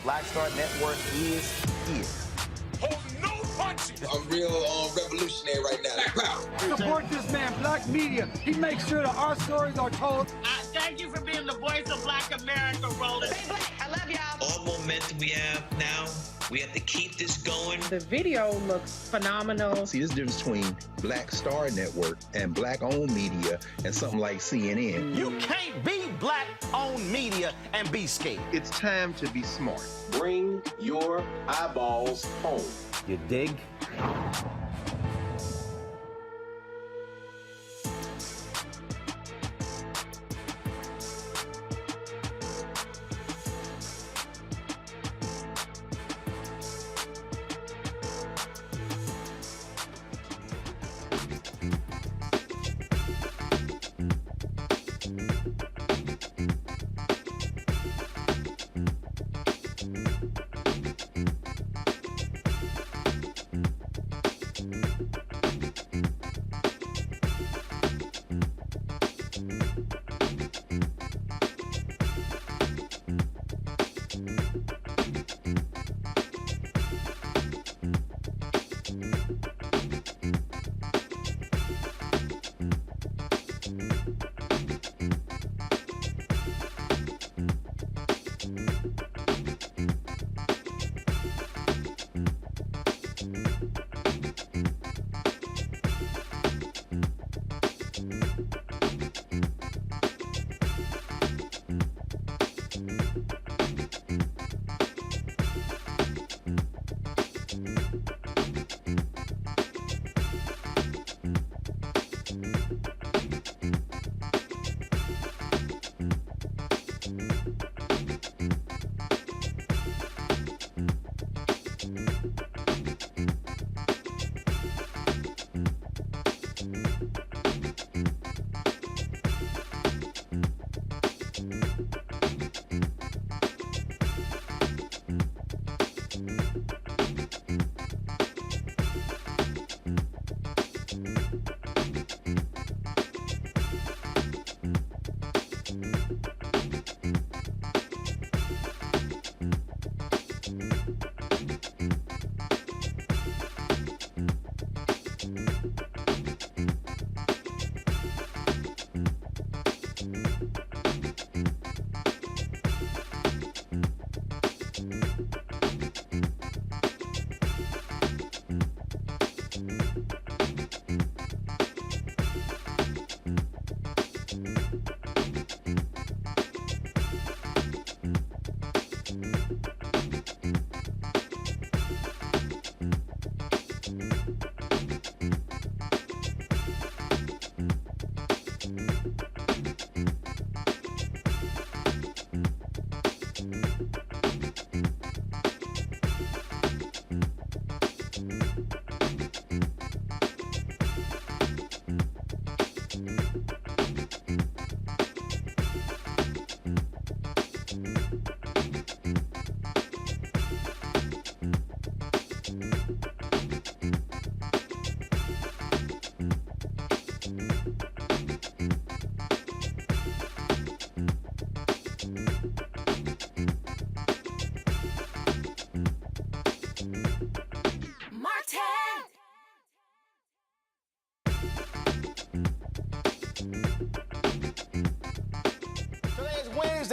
Black Star Network is here. Hold no punches! I'm real revolutionary right now. Black power. Support this man, Black Media. He makes sure that our stories are told. Thank you for being the voice of Black America, Roland. Stay black. I love y'all. All momentum we have now, we have to keep this going. The video looks phenomenal. See, this difference between Black Star Network and Black-owned media and something like CNN. You can't be Black-owned media and be scared. It's time to be smart. Bring your eyeballs home. You dig?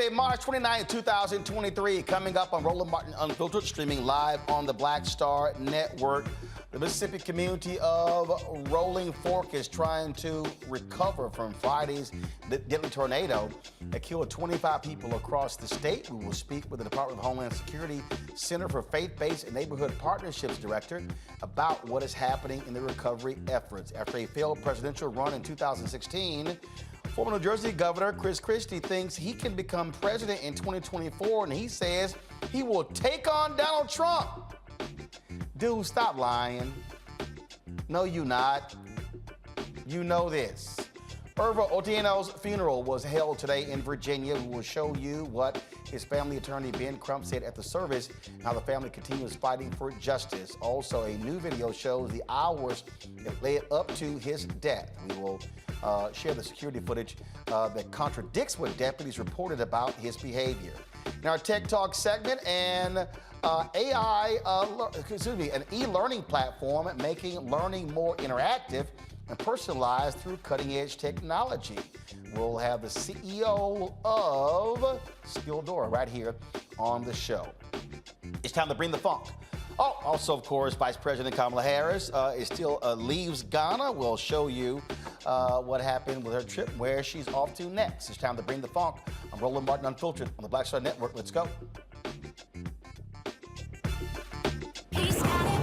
Tuesday, March 29, 2023, coming up on Roland Martin Unfiltered, streaming live on the Black Star Network. The Mississippi community of Rolling Fork is trying to recover from Friday's deadly tornado that killed 25 people across the state. We will speak with the Department of Homeland Security Center for Faith-Based and Neighborhood Partnerships Director about what is happening in the recovery efforts. After a failed presidential run in 2016, former New Jersey Governor Chris Christie thinks he can become president in 2024, and he says he will take on Donald Trump. Dude, stop lying. No, you not. You know this. Irvo Otieno's funeral was held today in Virginia. We will show you what his family attorney, Ben Crump, said at the service, and how the family continues fighting for justice. Also, a new video shows the hours that led up to his death. We will share the security footage that contradicts what deputies reported about his behavior. In our Tech Talk segment, an an e-learning platform making learning more interactive and personalized through cutting-edge technology. We'll have the CEO of Skilldora right here on the show. It's time to bring the funk. Oh, also, of course, Vice President Kamala Harris is still leaves Ghana. We'll show you what happened with her trip, where she's off to next. It's time to bring the funk. I'm Roland Martin Unfiltered on the Black Star Network. Let's go. He's got it.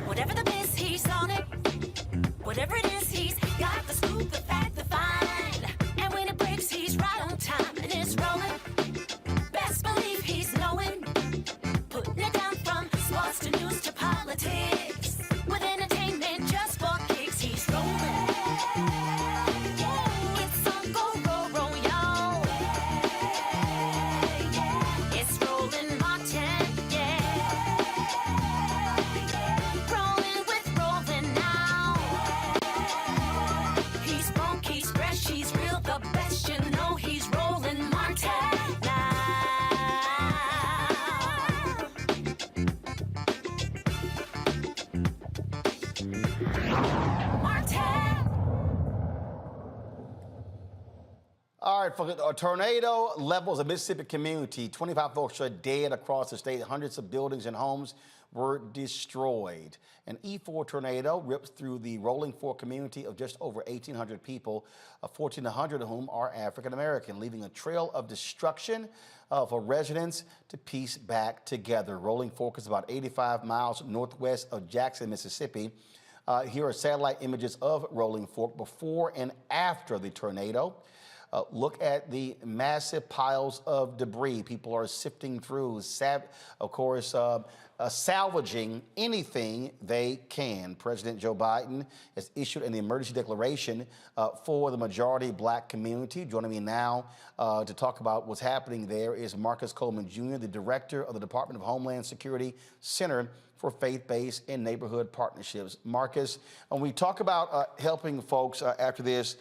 Whatever the miss, he's on it. Whatever it is, he's got the scoop, the fact, the find. And when it breaks, he's right on time and it's rolling. Best believe he's knowing. Putting it down from sports to news to politics. With entertainment just for kicks, he's rolling. It's on Go Roll Roll, y'all. It's Roland Martin, yeah. Rolling with Roland now. He's funk, he's fresh, he's real, the best, you know he's Roland Martin now. All right, folks, a tornado levels a Mississippi community. 25 folks are dead across the state. Hundreds of buildings and homes were destroyed. An E4 tornado rips through the Rolling Fork community of just over 1,800 people, 1,400 of whom are African American, leaving a trail of destruction for residents to piece back together. Rolling Fork is about 85 miles northwest of Jackson, Mississippi. Here are satellite images of Rolling Fork before and after the tornado. Look at the massive piles of debris people are sifting through, salvaging anything they can. President Joe Biden has issued an emergency declaration for the majority black community. Joining me now to talk about what's happening there is Marcus Coleman Jr., the director of the Department of Homeland Security Center for Faith-Based and Neighborhood Partnerships. Marcus, when we talk about helping folks after this,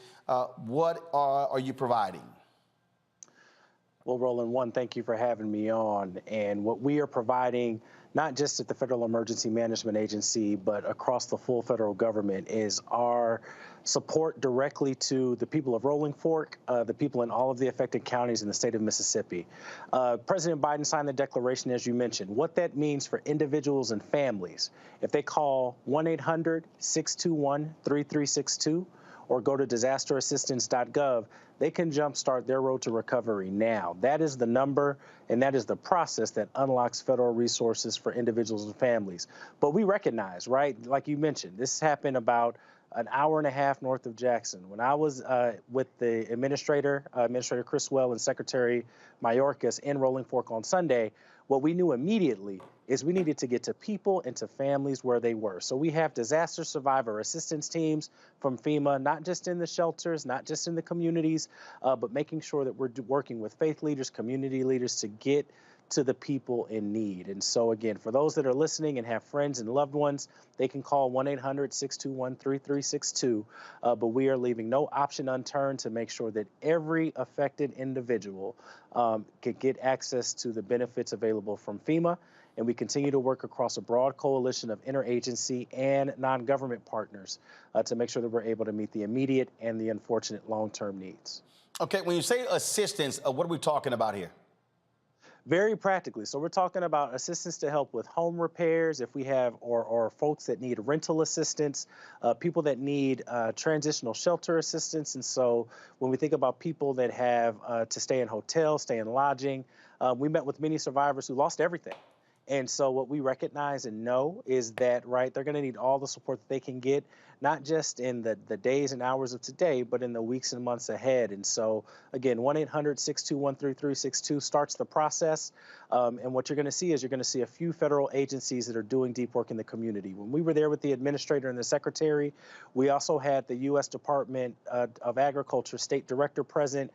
what are you providing? Well, Roland, one, thank you for having me on. And what we are providing, not just at the Federal Emergency Management Agency, but across the full federal government, is our support directly to the people of Rolling Fork, the people in all of the affected counties in the state of Mississippi. President Biden signed the declaration, as you mentioned. What that means for individuals and families, if they call 1-800-621-3362 or go to disasterassistance.gov, they can jumpstart their road to recovery now. That is the number, and that is the process that unlocks federal resources for individuals and families. But we recognize, right, like you mentioned, this happened about an hour and a half north of Jackson. When I was with the Administrator Criswell and Secretary Mayorkas in Rolling Fork on Sunday, what we knew immediately is we needed to get to people and to families where they were. So we have disaster survivor assistance teams from FEMA, not just in the shelters, not just in the communities, but making sure that we're working with faith leaders, community leaders to get to the people in need. And so again, for those that are listening and have friends and loved ones, they can call 1-800-621-3362. But we are leaving no option unturned to make sure that every affected individual can get access to the benefits available from FEMA. And we continue to work across a broad coalition of interagency and non-government partners to make sure that we're able to meet the immediate and the unfortunate long-term needs. Okay, when you say assistance, what are we talking about here? Very practically. So we're talking about assistance to help with home repairs if we have, or folks that need rental assistance, people that need transitional shelter assistance. And so when we think about people that have to stay in hotels, stay in lodging, we met with many survivors who lost everything. And so what we recognize and know is that, right, they're going to need all the support that they can get, not just in the days and hours of today, but in the weeks and months ahead. And so, again, 1-800-621-3362 starts the process. And what you're going to see is you're going to see a few federal agencies that are doing deep work in the community. When we were there with the administrator and the secretary, we also had the U.S. Department of Agriculture State Director present,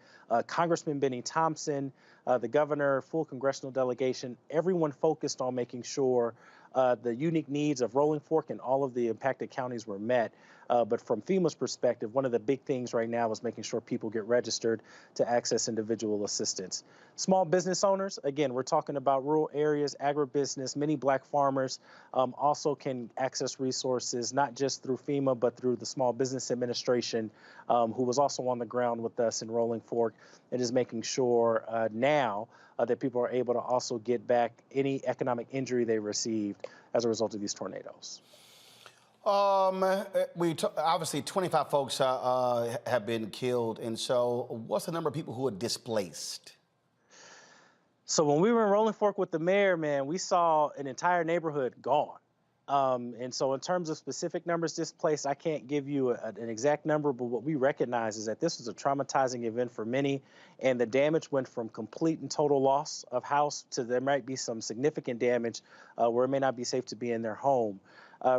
Congressman Benny Thompson, the governor, full congressional delegation, everyone focused on making sure the unique needs of Rolling Fork and all of the impacted counties were met. But from FEMA's perspective, one of the big things right now is making sure people get registered to access individual assistance. Small business owners, again, we're talking about rural areas, agribusiness, many Black farmers also can access resources, not just through FEMA, but through the Small Business Administration, who was also on the ground with us in Rolling Fork, and is making sure now that people are able to also get back any economic injury they received as a result of these tornadoes. Obviously 25 folks have been killed, and so what's the number of people who are displaced? So when we were in Rolling Fork with the mayor, man, we saw an entire neighborhood gone. And so in terms of specific numbers displaced, I can't give you an exact number, but what we recognize is that this was a traumatizing event for many, and the damage went from complete and total loss of house to there might be some significant damage where it may not be safe to be in their home.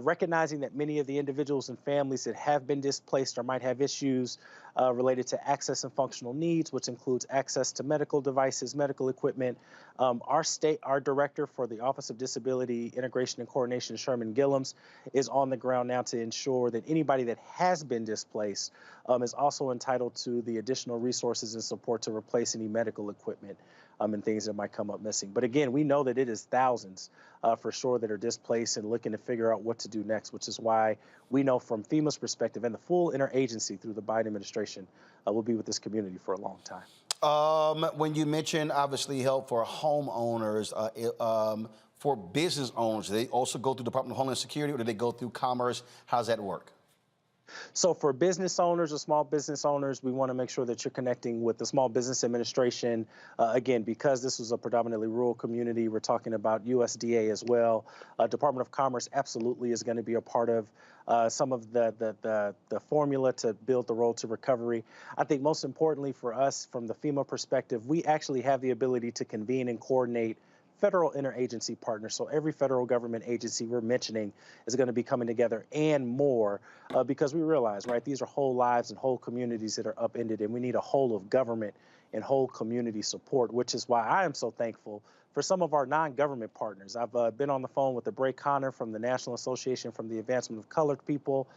Recognizing that many of the individuals and families that have been displaced or might have issues related to access and functional needs, which includes access to medical devices, medical equipment. Our director for the Office of Disability Integration and Coordination, Sherman Gillums, is on the ground now to ensure that anybody that has been displaced is also entitled to the additional resources and support to replace any medical equipment and things that might come up missing. But again, we know that it is thousands for sure that are displaced and looking to figure out what to do next, which is why we know from FEMA's perspective and the full interagency through the Biden administration will be with this community for a long time. When you mention obviously help for homeowners, for business owners, do they also go through the Department of Homeland Security, or do they go through Commerce? How does that work? So for business owners or small business owners, we want to make sure that you're connecting with the Small Business Administration. Again, because this was a predominantly rural community, we're talking about USDA as well. Department of Commerce absolutely is going to be a part of some of the formula to build the road to recovery. I think most importantly for us, from the FEMA perspective, we actually have the ability to convene and coordinate federal interagency partners. So every federal government agency we're mentioning is going to be coming together and more because we realize, right, these are whole lives and whole communities that are upended, and we need a whole of government and whole community support, which is why I am so thankful for some of our non-government partners. I've been on the phone with Bray Connor from the National Association for the Advancement of Colored People,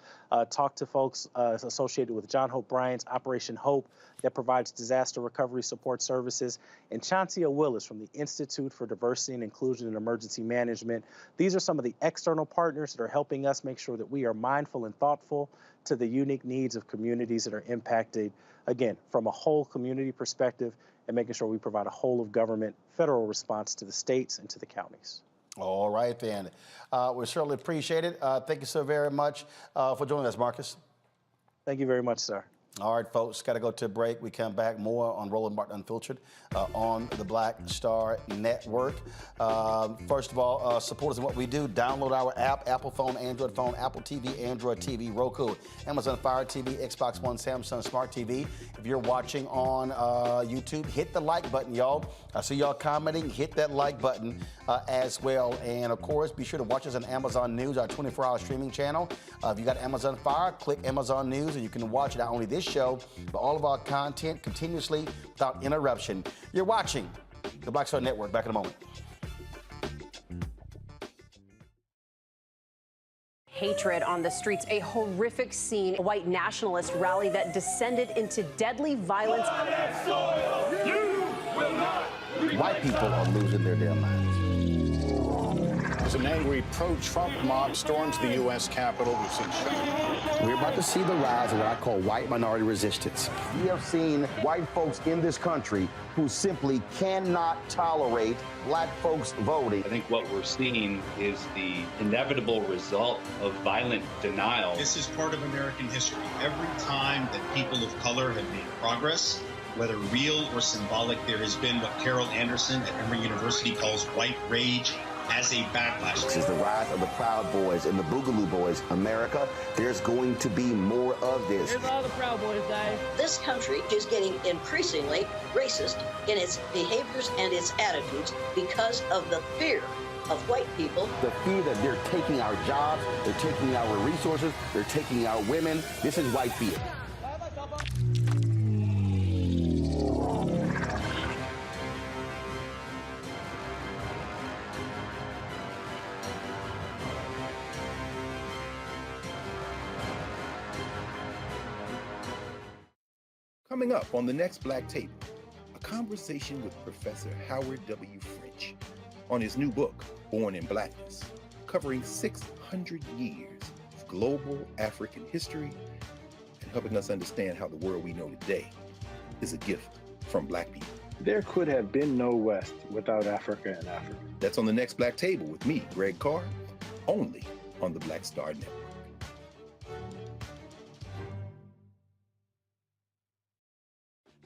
talked to folks associated with John Hope Bryant's Operation Hope that provides disaster recovery support services, and Chauncia Willis from the Institute for Diversity and Inclusion and Emergency Management. These are some of the external partners that are helping us make sure that we are mindful and thoughtful to the unique needs of communities that are impacted, again, from a whole community perspective, and making sure we provide a whole of government federal response to the states and to the counties. All right, then. We certainly appreciate it. Thank you so very much for joining us, Marcus. Thank you very much, sir. All right, folks, got to go to a break. We come back more on Roland Martin Unfiltered on the Black Star Network. First of all, support us in what we do. Download our app, Apple phone, Android phone, Apple TV, Android TV, Roku, Amazon Fire TV, Xbox One, Samsung Smart TV. If you're watching on YouTube, hit the like button, y'all. I see y'all commenting. Hit that like button as well. And, of course, be sure to watch us on Amazon News, our 24-hour streaming channel. If you got Amazon Fire, click Amazon News, and you can watch not only this show, but all of our content continuously without interruption. You're watching the Black Star Network. Back in a moment. Hatred on the streets, a horrific scene, a white nationalist rally that descended into deadly violence. White people are losing their damn minds. As an angry pro-Trump mob storms the U.S. Capitol, we've seen shots. We're about to see the rise of what I call white minority resistance. We have seen white folks in this country who simply cannot tolerate black folks voting. I think what we're seeing is the inevitable result of violent denial. This is part of American history. Every time that people of color have made progress, whether real or symbolic, there has been what Carol Anderson at Emory University calls white rage as a backlash. This is the rise of the Proud Boys and the Boogaloo Boys. America, there's going to be more of this. Here's all the Proud Boys, guys. This country is getting increasingly racist in its behaviors and its attitudes because of the fear of white people. The fear that they're taking our jobs, they're taking our resources, they're taking our women. This is white fear. Coming up on the next Black Table, a conversation with Professor Howard W. French on his new book, Born in Blackness, covering 600 years of global African history and helping us understand how the world we know today is a gift from Black people. There could have been no West without Africa and Africa. That's on the next Black Table with me, Greg Carr, only on the Black Star Network.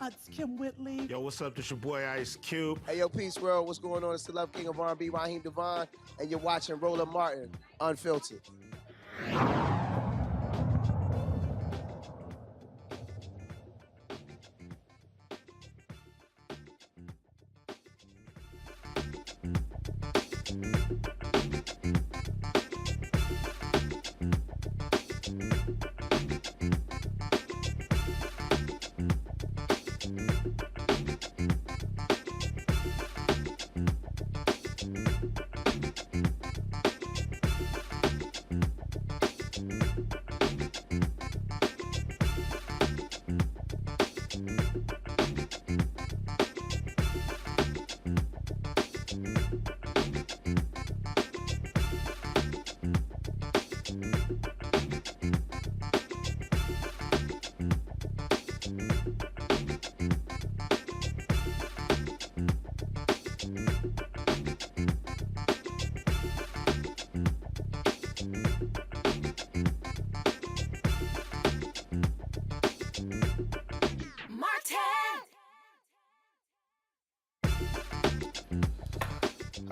It's Kim Whitley. Yo, what's up? This your boy Ice Cube. Hey, yo, Peace World. What's going on? It's the Love King of R&B, Raheem Devon, and you're watching Roland Martin, Unfiltered.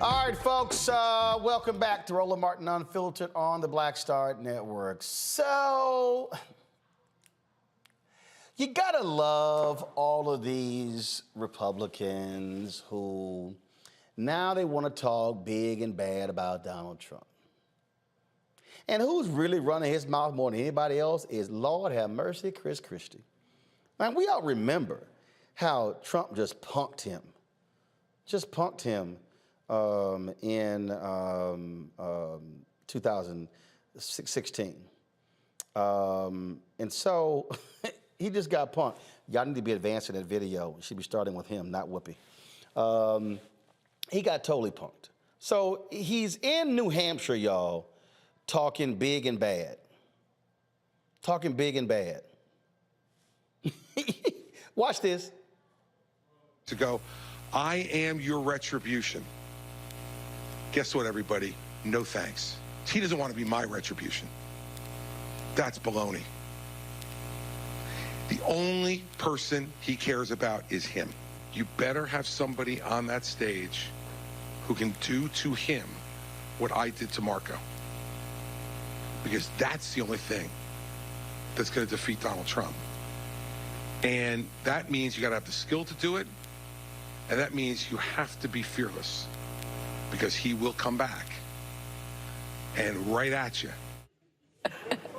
All right, folks, welcome back to Roland Martin Unfiltered on the Black Star Network. So, you gotta love all of these Republicans who now they want to talk big and bad about Donald Trump. And who's really running his mouth more than anybody else is, Lord have mercy, Chris Christie. Man, we all remember how Trump just punked him. In 2016. And so he just got punked. Y'all need to be advancing that video. You should be starting with him, not Whoopi. He got totally punked. So he's in New Hampshire, y'all, talking big and bad. Talking big and bad. Watch this. To go, I am your retribution. Guess what, everybody? No thanks. He doesn't want to be my retribution. That's baloney. The only person he cares about is him. You better have somebody on that stage who can do to him what I did to Marco. Because that's the only thing that's going to defeat Donald Trump. And that means you got to have the skill to do it. And that means you have to be fearless. Because he will come back and right at you.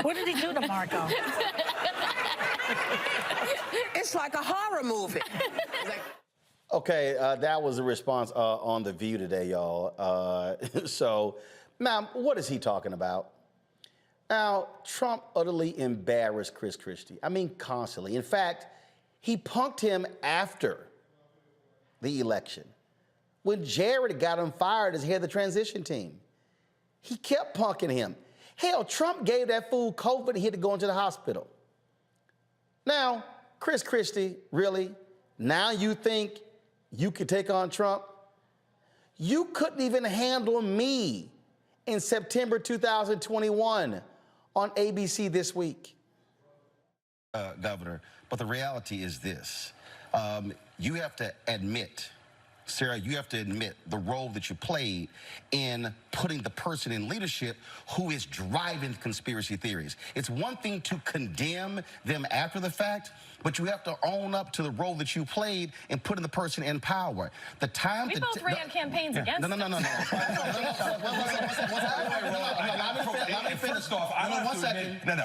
What did he do to Marco? It's like a horror movie. Okay, that was a response on The View today, y'all. So, now, what is he talking about? Now, Trump utterly embarrassed Chris Christie. I mean, constantly. In fact, he punked him after the election, when Jared got him fired as head of the transition team. He kept punking him. Hell, Trump gave that fool COVID and he had to go into the hospital. Now, Chris Christie, really? Now you think you could take on Trump? You couldn't even handle me in September 2021 on ABC This Week. Governor, but the reality is this. You have to admit, Sarah, you have to admit the role that you played in putting the person in leadership who is driving conspiracy theories. It's one thing to condemn them after the fact, but you have to own up to the role that you played in putting the person in power. The time we both ran campaigns against No. Let me finish. First off, I don't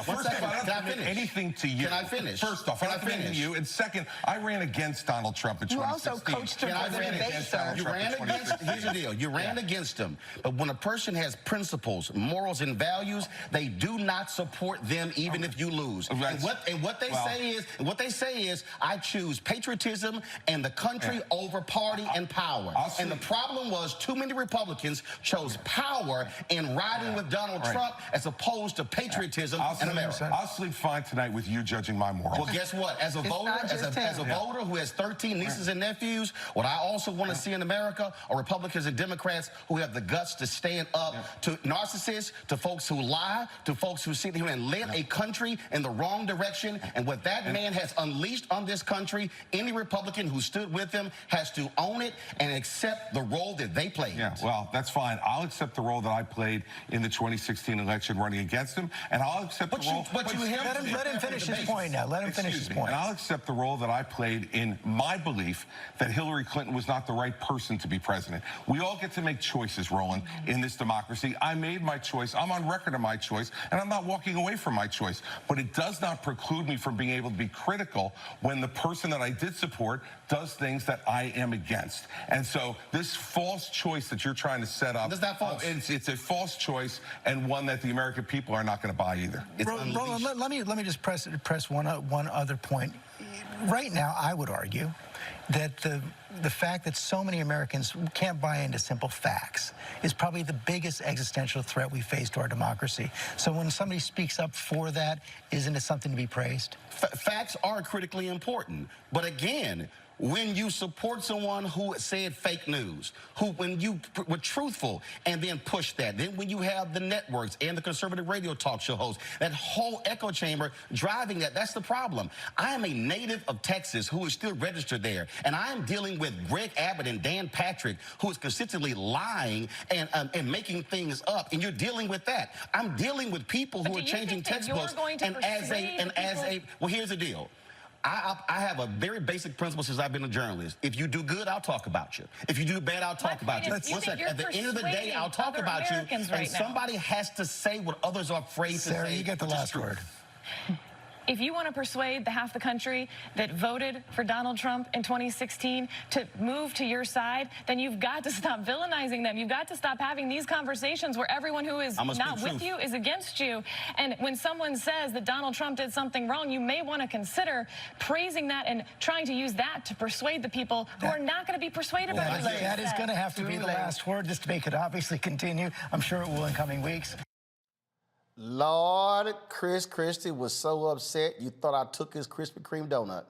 First off, I don't admit anything to you. Can I finish? First off, I don't admit to you. And second, I ran against Donald Trump in 2016. You also coached him for the debate, sir. You ran against, here's the deal, you ran against him. But when a person has principles, morals, and values, they do not support them even if you lose. And what they say is, I choose patriotism and the country over party and power. And the problem was too many Republicans chose power in riding with Donald Trump as opposed to patriotism in America. I'll sleep fine tonight with you judging my morals. Well, guess what? As a voter, as a voter who has 13 nieces and nephews, what I also want to see in America are Republicans and Democrats who have the guts to stand up to narcissists, to folks who lie, to folks who sit here and lead a country in the wrong direction. And what that man has unleashed on this country, any Republican who stood with him has to own it and accept the role that they played. Yeah, well, that's fine. I'll accept the role that I played in the 2016 election running against him, and I'll accept the role... Let him finish his point now. Let him finish his point. And I'll accept the role that I played in my belief that Hillary Clinton was not the right person to be president. We all get to make choices, Roland, in this democracy. I made my choice. I'm on record of my choice, and I'm not walking away from my choice. But it does not preclude me from being able to be critical when the person that I did support does things that I am against. And so this false choice that you're trying to set up, it's a false choice and one that the American people are not going to buy either. Roland, let me just press one other point. Right now, I would argue that the fact that so many Americans can't buy into simple facts is probably the biggest existential threat we face to our democracy. So when somebody speaks up for that, isn't it something to be praised? Facts are critically important. But again, when you support someone who said fake news, when you were truthful and then push that, then when you have the networks and the conservative radio talk show hosts, that whole echo chamber driving that's the problem. I am a native of Texas who is still registered there, and I am dealing with Greg Abbott and Dan Patrick, who is consistently lying and making things up, and you're dealing with that. I'm dealing with people who are changing textbooks, well, here's the deal. I have a very basic principle since I've been a journalist. If you do good, I'll talk about you. If you do bad, I'll talk about you. At the end of the day, I'll talk about you, and somebody has to say what others are afraid to say. Sarah, you get the last word. If you want to persuade the half the country that voted for Donald Trump in 2016 to move to your side, then you've got to stop villainizing them. You've got to stop having these conversations where everyone who is not with you is against you. And when someone says that Donald Trump did something wrong, you may want to consider praising that and trying to use that to persuade the people who are not going to be persuaded by what you said. That is going to have to be the last word, just to make it obviously continue. I'm sure it will in coming weeks. Lord, Chris Christie was so upset you thought I took his Krispy Kreme donut.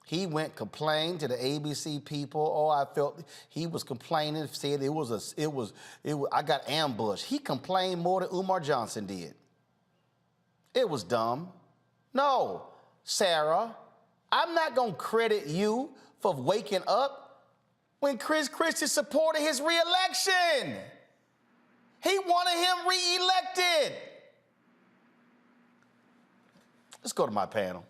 He went complained to the ABC people. Oh, I felt he was complaining, said I got ambushed. He complained more than Umar Johnson did. It was dumb. No, Sarah, I'm not going to credit you for waking up when Chris Christie supported his reelection. He wanted him reelected. Let's go to my panel.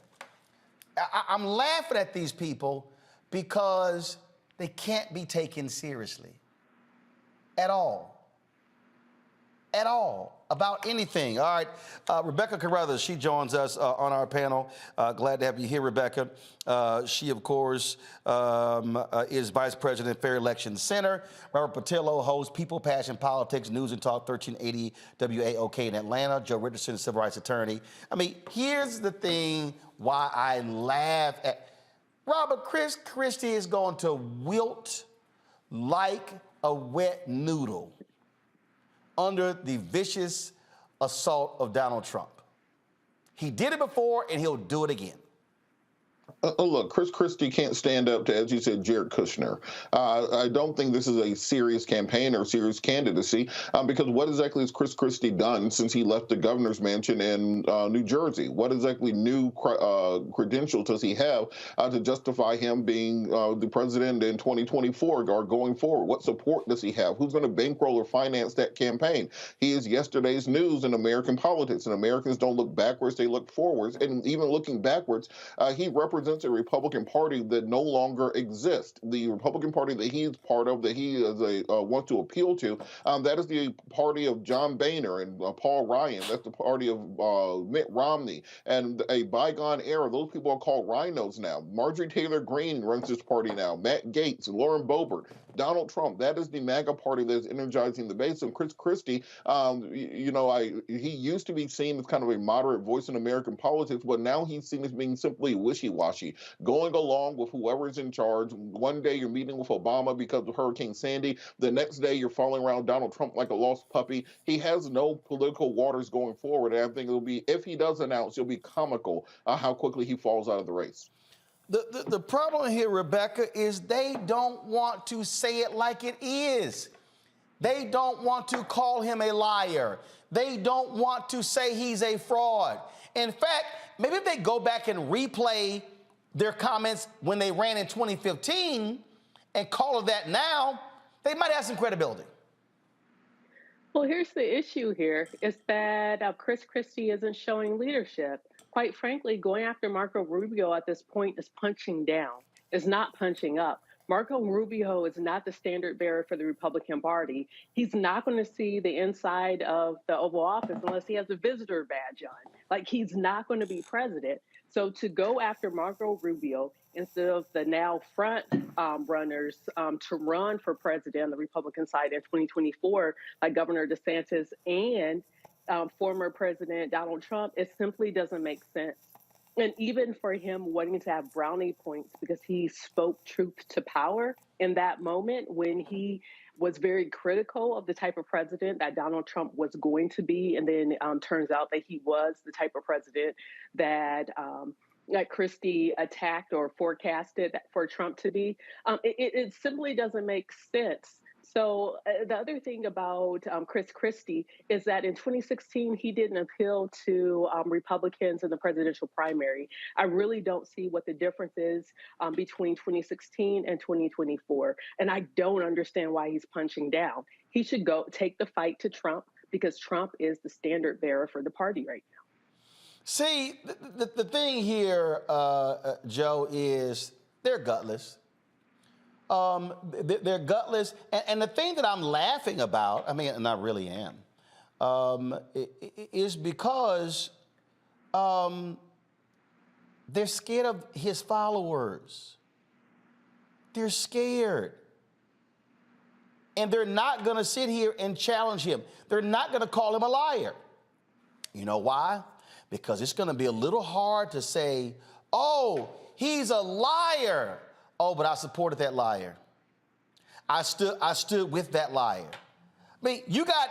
I'm laughing at these people because they can't be taken seriously at all. At all. About anything. All right, Rebecca Carruthers, she joins us on our panel. Glad to have you here, Rebecca. She, of course, is Vice President, Fair Election Center. Robert Patillo hosts People, Passion, Politics, News and Talk, 1380 WAOK in Atlanta. Joe Richardson, civil rights attorney. I mean, here's the thing why I laugh at Robert. Chris Christie is going to wilt like a wet noodle under the vicious assault of Donald Trump. He did it before, and he'll do it again. Look, Chris Christie can't stand up to, as you said, Jared Kushner. I don't think this is a serious campaign or serious candidacy because what exactly has Chris Christie done since he left the governor's mansion in New Jersey? What exactly new credentials does he have to justify him being the president in 2024 or going forward? What support does he have? Who's going to bankroll or finance that campaign? He is yesterday's news in American politics, and Americans don't look backwards, they look forwards. And even looking backwards, he represents a Republican Party that no longer exists. The Republican Party that he is part of, that he is wants to appeal to, that is the party of John Boehner and Paul Ryan. That's the party of Mitt Romney. And a bygone era, those people are called rhinos now. Marjorie Taylor Greene runs this party now. Matt Gaetz, Lauren Boebert, Donald Trump. That is the MAGA party that is energizing the base. And Chris Christie, he used to be seen as kind of a moderate voice in American politics, but now he's seen as being simply wishy-washy, going along with whoever is in charge. One day you're meeting with Obama because of Hurricane Sandy. The next day you're following around Donald Trump like a lost puppy. He has no political waters going forward. And I think it'll be, if he does announce, it'll be comical how quickly he falls out of the race. The problem here, Rebecca, is they don't want to say it like it is. They don't want to call him a liar. They don't want to say he's a fraud. In fact, maybe if they go back and replay their comments when they ran in 2015 and call it that now, they might have some credibility. Well, here's the issue here is that Chris Christie isn't showing leadership. Quite frankly, going after Marco Rubio at this point is punching down, is not punching up. Marco Rubio is not the standard bearer for the Republican Party. He's not going to see the inside of the Oval Office unless he has a visitor badge on. Like, he's not going to be president. So to go after Marco Rubio instead of the now front runners to run for president on the Republican side in 2024, like Governor DeSantis and former President Donald Trump, it simply doesn't make sense. And even for him wanting to have brownie points because he spoke truth to power in that moment when he was very critical of the type of president that Donald Trump was going to be. And then turns out that he was the type of president that Christie attacked or forecasted for Trump to be. It simply doesn't make sense. So the other thing about Chris Christie is that in 2016, he didn't appeal to Republicans in the presidential primary. I really don't see what the difference is between 2016 and 2024. And I don't understand why he's punching down. He should go take the fight to Trump because Trump is the standard bearer for the party right now. See, the thing here, Joe, is they're gutless. They're gutless. And the thing that I'm laughing about, I mean, and I really am, is because they're scared of his followers. They're scared. And they're not going to sit here and challenge him. They're not going to call him a liar. You know why? Because it's going to be a little hard to say, oh, he's a liar. Oh, but I supported that liar. I stood with that liar. I mean, you got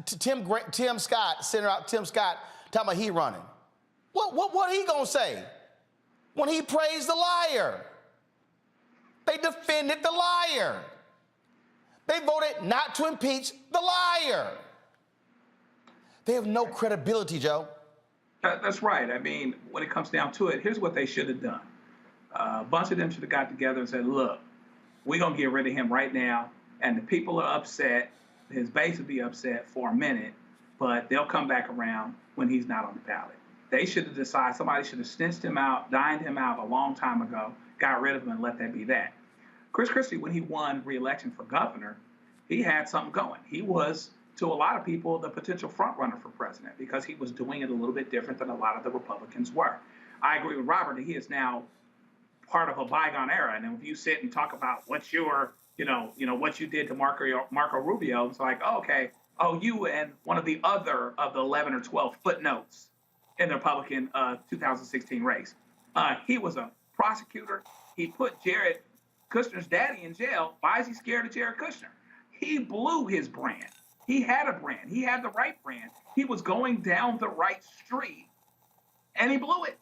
Tim Scott, Senator Tim Scott, talking about he running. What he gonna say when he praised the liar? They defended the liar. They voted not to impeach the liar. They have no credibility, Joe. That's right. I mean, when it comes down to it, here's what they should have done. A bunch of them should have got together and said, look, we're going to get rid of him right now. And the people are upset. His base will be upset for a minute, but they'll come back around when he's not on the ballot. They should have decided, somebody should have snitched him out, dined him out a long time ago, got rid of him and let that be that. Chris Christie, when he won re-election for governor, he had something going. He was, to a lot of people, the potential front runner for president because he was doing it a little bit different than a lot of the Republicans were. I agree with Robert that he is now part of a bygone era. And if you sit and talk about what your, what you did to Marco Rubio, it's like, oh, okay, oh, you and one of the other of the 11 or 12 footnotes in the Republican 2016 race. He was a prosecutor. He put Jared Kushner's daddy in jail. Why is he scared of Jared Kushner? He blew his brand. He had a brand. He had the right brand. He was going down the right street, and he blew it.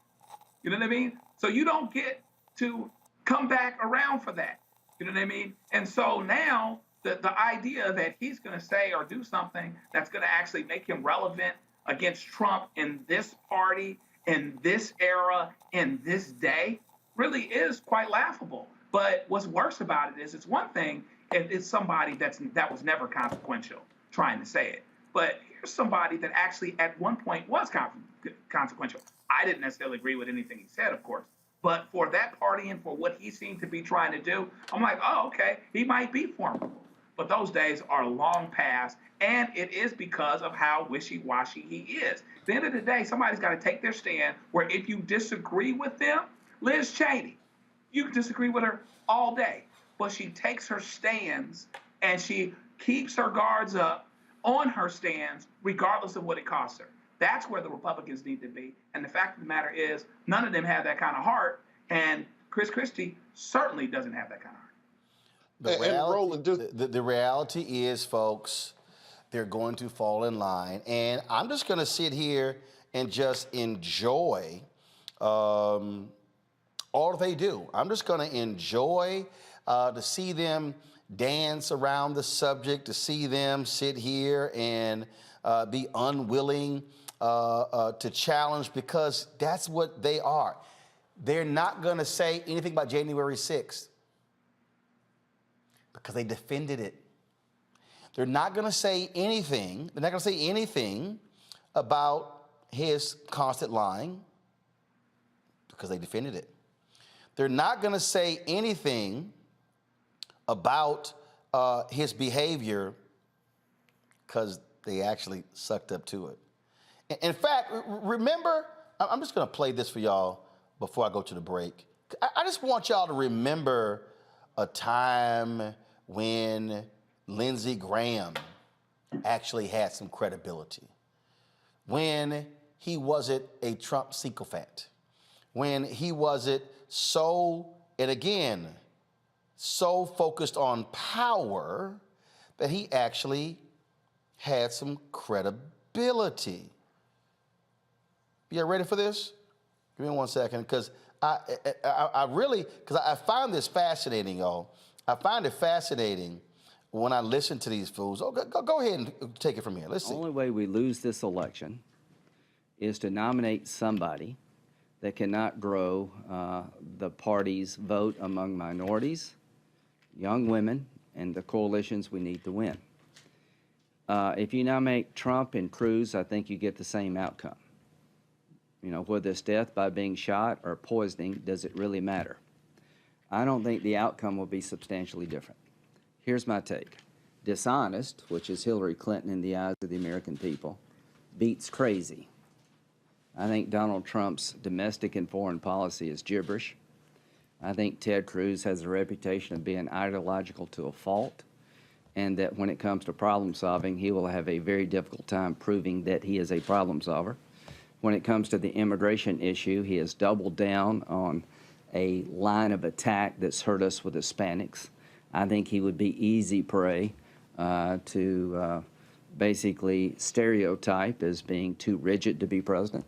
You know what I mean? So you don't get to come back around for that. You know what I mean? And so now the idea that he's going to say or do something that's going to actually make him relevant against Trump in this party, in this era, in this day, really is quite laughable. But what's worse about it is it's one thing if it's somebody that was never consequential trying to say it. But here's somebody that actually at one point was consequential. I didn't necessarily agree with anything he said, of course. But for that party and for what he seemed to be trying to do, I'm like, oh, okay, he might be formidable. But those days are long past, and it is because of how wishy-washy he is. At the end of the day, somebody's got to take their stand where if you disagree with them, Liz Cheney, you can disagree with her all day, but she takes her stands and she keeps her guards up on her stands regardless of what it costs her. That's where the Republicans need to be. And the fact of the matter is, none of them have that kind of heart, and Chris Christie certainly doesn't have that kind of heart. The reality is, folks, they're going to fall in line. And I'm just going to sit here and just enjoy all they do. I'm just going to enjoy to see them dance around the subject, to see them sit here and be unwilling to challenge, because that's what they are. They're not going to say anything about January 6th because they defended it. They're not going to say anything. They're not going to say anything about his constant lying because they defended it. They're not going to say anything about his behavior because they actually sucked up to it. In fact, remember, I'm just going to play this for y'all before I go to the break. I just want y'all to remember a time when Lindsey Graham actually had some credibility, when he wasn't a Trump sycophant, when he wasn't so, and again, so focused on power that he actually had some credibility. You ready for this? Give me 1 second, because I really, because I find this fascinating, y'all. I find it fascinating when I listen to these fools. Oh, go ahead and take it from here. Let's see. The only way we lose this election is to nominate somebody that cannot grow the party's vote among minorities, young women, and the coalitions we need to win. If you nominate Trump and Cruz, I think you get the same outcome. You know, whether it's death by being shot or poisoning, does it really matter? I don't think the outcome will be substantially different. Here's my take. Dishonest, which is Hillary Clinton in the eyes of the American people, beats crazy. I think Donald Trump's domestic and foreign policy is gibberish. I think Ted Cruz has a reputation of being ideological to a fault, and that when it comes to problem solving, he will have a very difficult time proving that he is a problem solver. When it comes to the immigration issue, he has doubled down on a line of attack that's hurt us with Hispanics. I think he would be easy prey to basically stereotype as being too rigid to be president.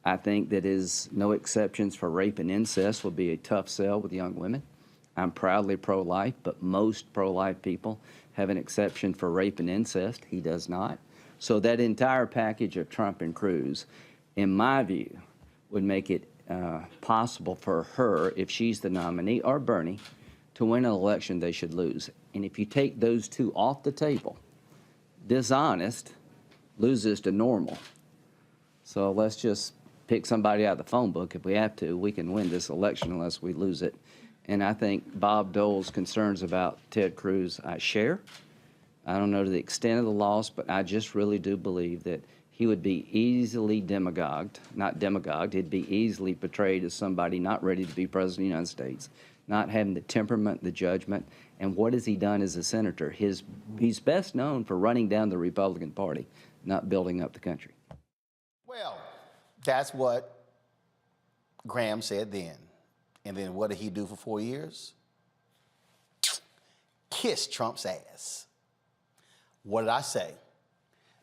I think that his no exceptions for rape and incest will be a tough sell with young women. I'm proudly pro-life, but most pro-life people have an exception for rape and incest. He does not. So that entire package of Trump and Cruz, in my view, would make it possible for her, if she's the nominee, or Bernie, to win an election they should lose. And if you take those two off the table, dishonest loses to normal. So let's just pick somebody out of the phone book. If we have to, we can win this election unless we lose it. And I think Bob Dole's concerns about Ted Cruz I share. I don't know to the extent of the loss, but I just really do believe that he would be easily demagogued, he'd be easily portrayed as somebody not ready to be president of the United States, not having the temperament, the judgment. And what has he done as a senator? He's best known for running down the Republican Party, not building up the country. Well, that's what Graham said then. And then what did he do for 4 years? Kiss Trump's ass. What did I say?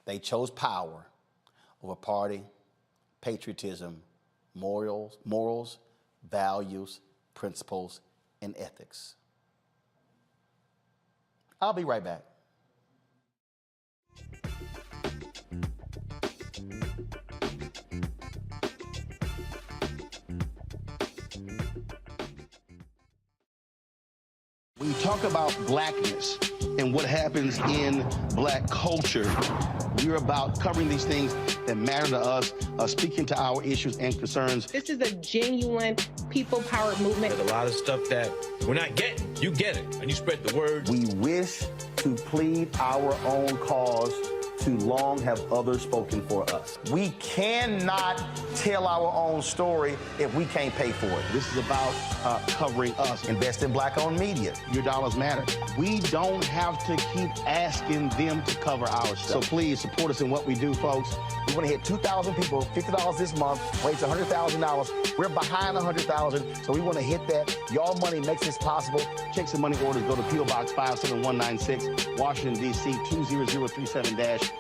They chose power over party, patriotism, morals, values, principles, and ethics. I'll be right back. When you talk about blackness and what happens in black culture, we're about covering these things that matter to us, speaking to our issues and concerns. This is a genuine people-powered movement. There's a lot of stuff that we're not getting. You get it, and you spread the word. We wish to plead our own cause. Too long have others spoken for us. We cannot tell our own story if we can't pay for it. This is about covering us. Invest in black-owned media. Your dollars matter. We don't have to keep asking them to cover our stuff. So please support us in what we do, folks. We want to hit 2,000 people, $50 this month, raise $100,000. We're behind 100,000, so we want to hit that. Your money makes this possible. Checks and money orders go to P.O. Box 57196, Washington, D.C. 20037-0196.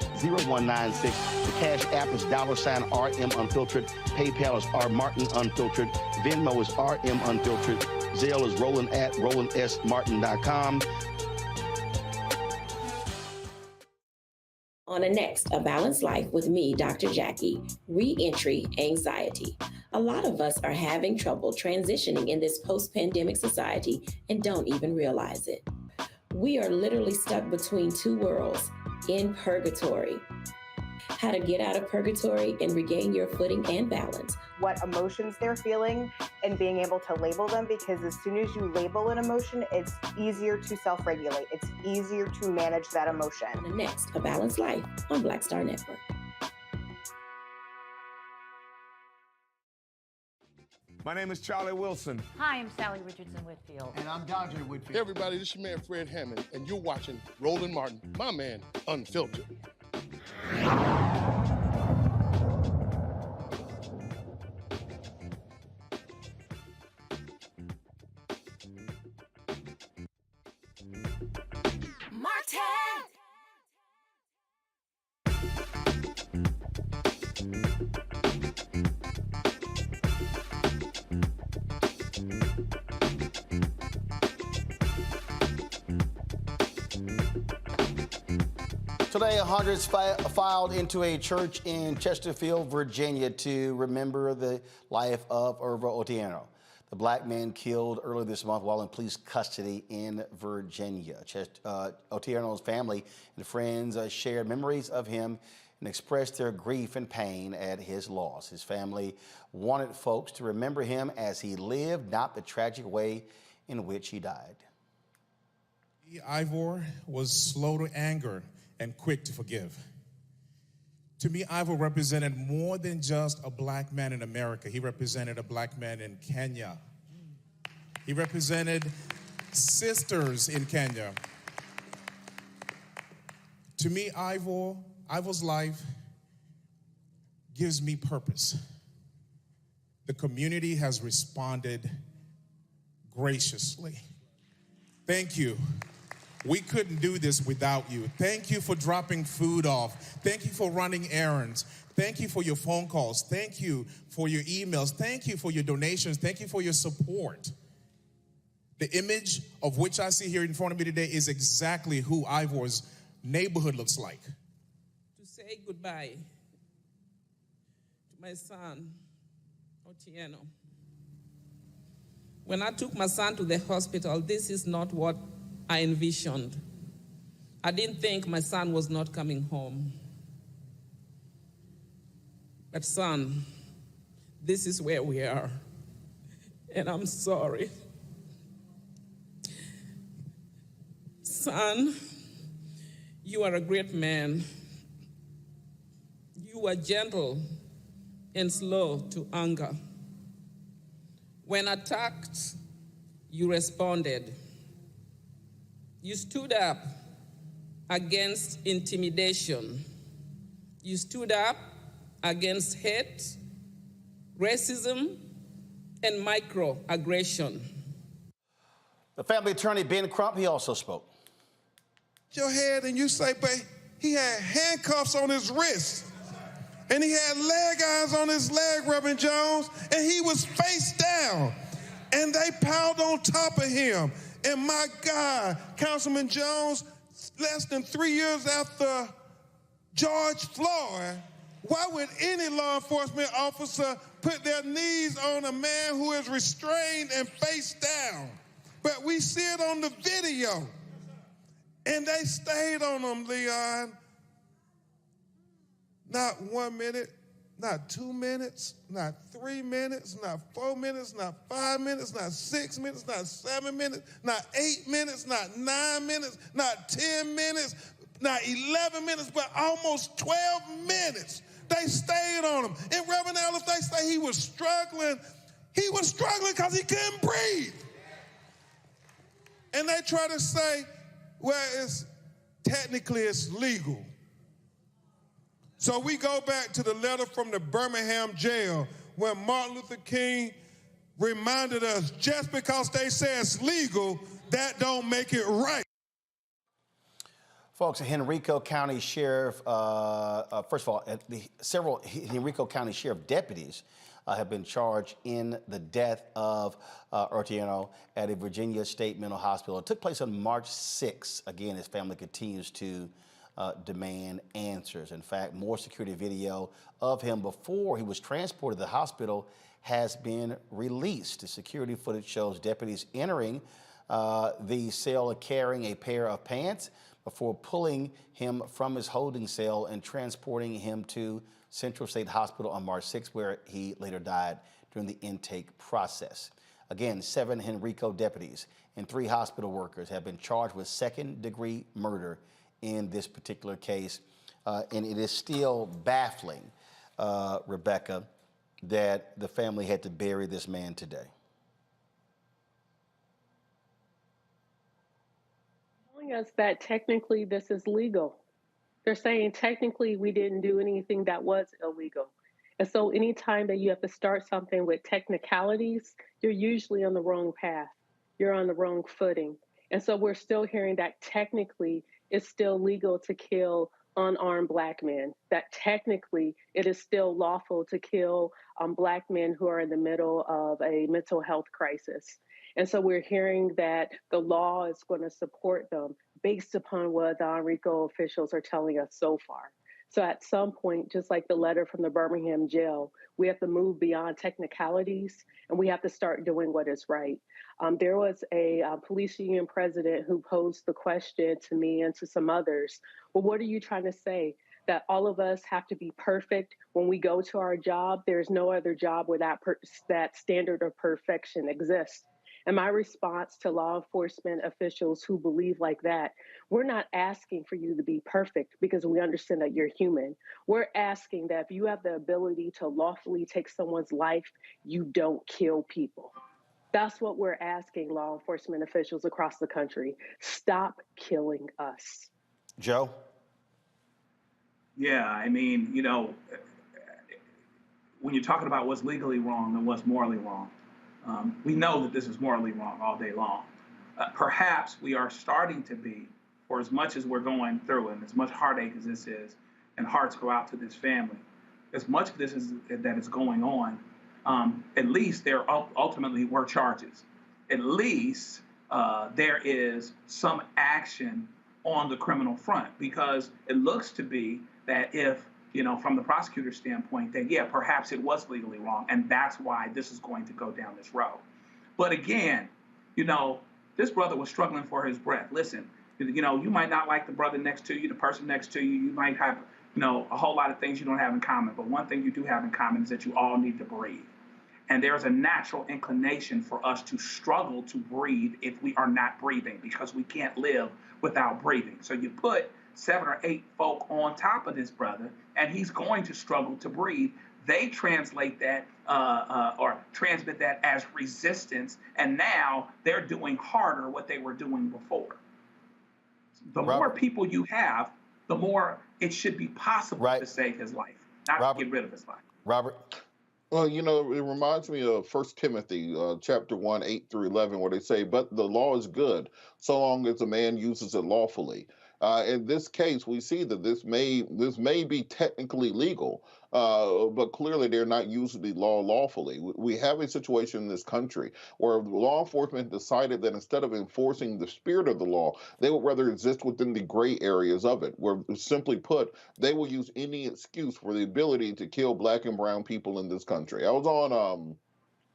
The Cash App is $RM Unfiltered. PayPal is R Martin Unfiltered. Venmo is RM Unfiltered. Zelle is Roland@RolandSMartin.com. On the next A Balanced Life with me, Dr. Jackie, Re-Entry Anxiety. A lot of us are having trouble transitioning in this post-pandemic society and don't even realize it. We are literally stuck between two worlds, in purgatory. How to get out of purgatory and regain your footing and balance. What emotions they're feeling and being able to label them, because as soon as you label an emotion, it's easier to self-regulate. It's easier to manage that emotion. The next, A Balanced Life on Black Star Network. My name is Charlie Wilson. Hi, I'm Sally Richardson Whitfield. And I'm Dondre Whitfield. Hey everybody, this is your man Fred Hammond, and you're watching Roland Martin, my man, Unfiltered. Today, hundreds filed into a church in Chesterfield, Virginia, to remember the life of Irvo Otieno, the black man killed earlier this month while in police custody in Virginia. Otieno's family and friends shared memories of him and expressed their grief and pain at his loss. His family wanted folks to remember him as he lived, not the tragic way in which he died. Irvo was slow to anger and quick to forgive. To me, Irvo represented more than just a black man in America. He represented a black man in Kenya. He represented sisters in Kenya. To me, Irvo's life gives me purpose. The community has responded graciously. Thank you. We couldn't do this without you. Thank you for dropping food off. Thank you for running errands. Thank you for your phone calls. Thank you for your emails. Thank you for your donations. Thank you for your support. The image of which I see here in front of me today is exactly who Irvo's neighborhood looks like. To say goodbye to my son, Otieno. When I took my son to the hospital, this is not what I envisioned. I didn't think my son was not coming home. But son, this is where we are. And I'm sorry. Son, you are a great man. You are gentle and slow to anger. When attacked, you responded. You stood up against intimidation. You stood up against hate, racism, and microaggression. The family attorney, Ben Crump, he also spoke. your head and you say, but he had handcuffs on his wrist. And he had leg irons on his leg, Reverend Jones, and he was face down. And they piled on top of him. And my God, Councilman Jones, less than 3 years after George Floyd, why would any law enforcement officer put their knees on a man who is restrained and face down? But we see it on the video. And they stayed on him, Leon. Not 1 minute, not 2 minutes, not 3 minutes, not 4 minutes, not 5 minutes, not 6 minutes, not 7 minutes, not 8 minutes, not 9 minutes, not 10 minutes, not 11 minutes, but almost 12 minutes. They stayed on him. And Reverend Ellis, they say he was struggling because he couldn't breathe. And they try to say, well, technically it's legal. So we go back to the letter from the Birmingham jail when Martin Luther King reminded us, just because they say it's legal, that don't make it right. Folks, Henrico County Sheriff, first of all, several Henrico County Sheriff deputies have been charged in the death of Otieno at a Virginia State Mental Hospital. It took place on March 6th. Again, his family continues to demand answers. In fact, more security video of him before he was transported to the hospital has been released. The security footage shows deputies entering the cell carrying a pair of pants before pulling him from his holding cell and transporting him to Central State Hospital on March 6th, where he later died during the intake process. Again, 7 Henrico deputies and 3 hospital workers have been charged with second-degree murder in this particular case. And it is still baffling, Rebecca, that the family had to bury this man today. Telling us that technically this is legal. They're saying technically we didn't do anything that was illegal. And so anytime that you have to start something with technicalities, you're usually on the wrong path. You're on the wrong footing. And so we're still hearing that technically it's still legal to kill unarmed Black men, that technically it is still lawful to kill Black men who are in the middle of a mental health crisis. And so we're hearing that the law is going to support them based upon what the Henrico officials are telling us so far. So at some point, just like the letter from the Birmingham jail, we have to move beyond technicalities and we have to start doing what is right. There was a police union president who posed the question to me and to some others, well, what are you trying to say? That all of us have to be perfect when we go to our job? There's no other job where that standard of perfection exists. And my response to law enforcement officials who believe like that, we're not asking for you to be perfect because we understand that you're human. We're asking that if you have the ability to lawfully take someone's life, you don't kill people. That's what we're asking law enforcement officials across the country. Stop killing us. Joe? Yeah, I mean, you know, when you're talking about what's legally wrong and what's morally wrong, we know that this is morally wrong all day long. Perhaps we are starting to be, for as much as we're going through and as much heartache as this is, and hearts go out to this family, as much of this that is going on, at least there ultimately were charges. At least there is some action on the criminal front, because it looks to be that if, you know, from the prosecutor's standpoint, that, yeah, perhaps it was legally wrong, and that's why this is going to go down this road. But again, you know, this brother was struggling for his breath. Listen, you know, you might not like the brother next to you, the person next to you, you might have, you know, a whole lot of things you don't have in common, but one thing you do have in common is that you all need to breathe. And there's a natural inclination for us to struggle to breathe if we are not breathing, because we can't live without breathing. So you put 7 or 8 folk on top of this brother, and he's going to struggle to breathe. They translate that or transmit that as resistance, and now they're doing harder what they were doing before. The more people you have, the more it should be possible to save his life, not to get rid of his life. Robert? Well, you know, it reminds me of 1 Timothy chapter 1, 8 through 11, where they say, but the law is good so long as a man uses it lawfully. In this case, we see that this may be technically legal, but clearly they're not using the law lawfully. We have a situation in this country where law enforcement decided that instead of enforcing the spirit of the law, they would rather exist within the gray areas of it, where simply put, they will use any excuse for the ability to kill black and brown people in this country. I was on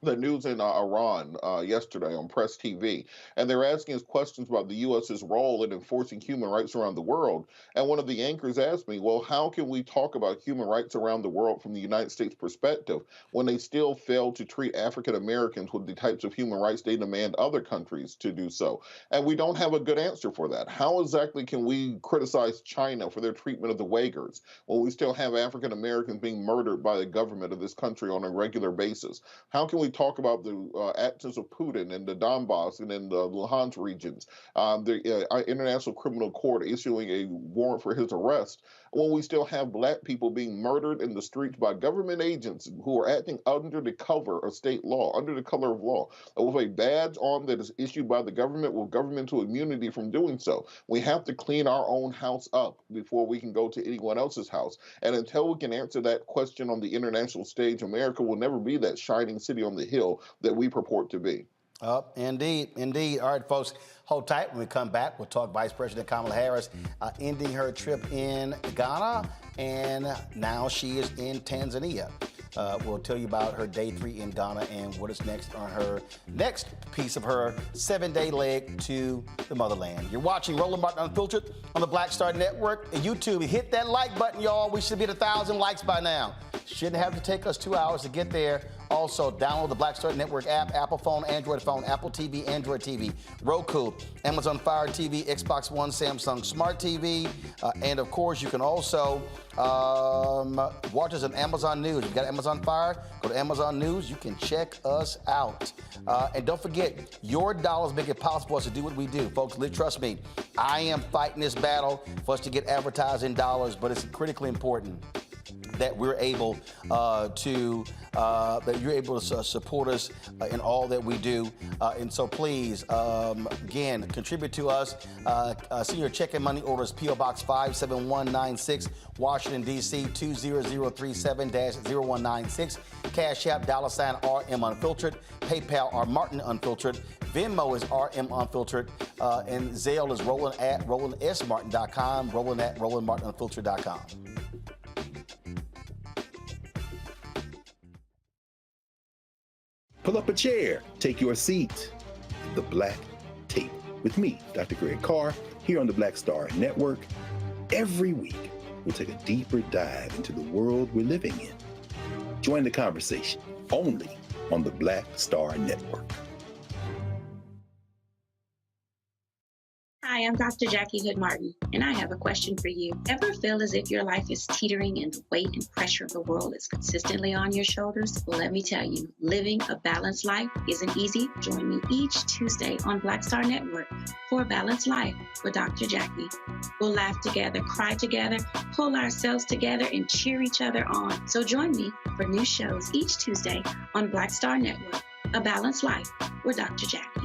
the news in Iran yesterday on Press TV, and they're asking us questions about the U.S.'s role in enforcing human rights around the world. And one of the anchors asked me, well, how can we talk about human rights around the world from the United States perspective when they still fail to treat African Americans with the types of human rights they demand other countries to do so? And we don't have a good answer for that. How exactly can we criticize China for their treatment of the Uyghurs when we still have African Americans being murdered by the government of this country on a regular basis? How can we talk about the actions of Putin in the Donbass and in the Luhansk regions, the International Criminal Court issuing a warrant for his arrest, when we still have black people being murdered in the streets by government agents who are acting under the cover of state law, under the color of law, with a badge on that is issued by the government with governmental immunity from doing so? We have to clean our own house up before we can go to anyone else's house. And until we can answer that question on the international stage, America will never be that shining city on the hill that we purport to be. Indeed, indeed. All right, folks, hold tight. When we come back, we'll talk Vice President Kamala Harris ending her trip in Ghana, and now she is in Tanzania. We'll tell you about her day 3 in Ghana and what is next on her next piece of her 7-day leg to the motherland. You're watching Roland Martin Unfiltered on the Black Star Network and YouTube. Hit that like button, y'all. We should be at 1,000 likes by now. Shouldn't have to take us 2 hours to get there. Also, download the Black Star Network app, Apple phone, Android phone, Apple TV, Android TV, Roku, Amazon Fire TV, Xbox One, Samsung Smart TV, and of course, you can also watch us on Amazon News. If you got Amazon Fire, go to Amazon News. You can check us out. And don't forget, your dollars make it possible for us to do what we do. Folks, trust me, I am fighting this battle for us to get advertising dollars, but it's critically important that we're able that you're able to support us in all that we do. And so please, again, contribute to us. Send your check and money orders, P.O. Box 57196, Washington, D.C. 20037-0196. Cash App, $RM Unfiltered. PayPal, R Martin Unfiltered. Venmo is RM Unfiltered. And Zelle is Roland at RolandSMartin.com, Roland at RolandMartinUnfiltered.com. Pull up a chair, take your seat. The Black Table with me, Dr. Greg Carr, here on the Black Star Network. Every week, we'll take a deeper dive into the world we're living in. Join the conversation only on the Black Star Network. Hi, I'm Dr. Jackie Hood Martin, and I have a question for you. Ever feel as if your life is teetering and the weight and pressure of the world is consistently on your shoulders? Well, let me tell you, living a balanced life isn't easy. Join me each Tuesday on Black Star Network for A Balanced Life with Dr. Jackie. We'll laugh together, cry together, pull ourselves together, and cheer each other on. So join me for new shows each Tuesday on Black Star Network, A Balanced Life with Dr. Jackie.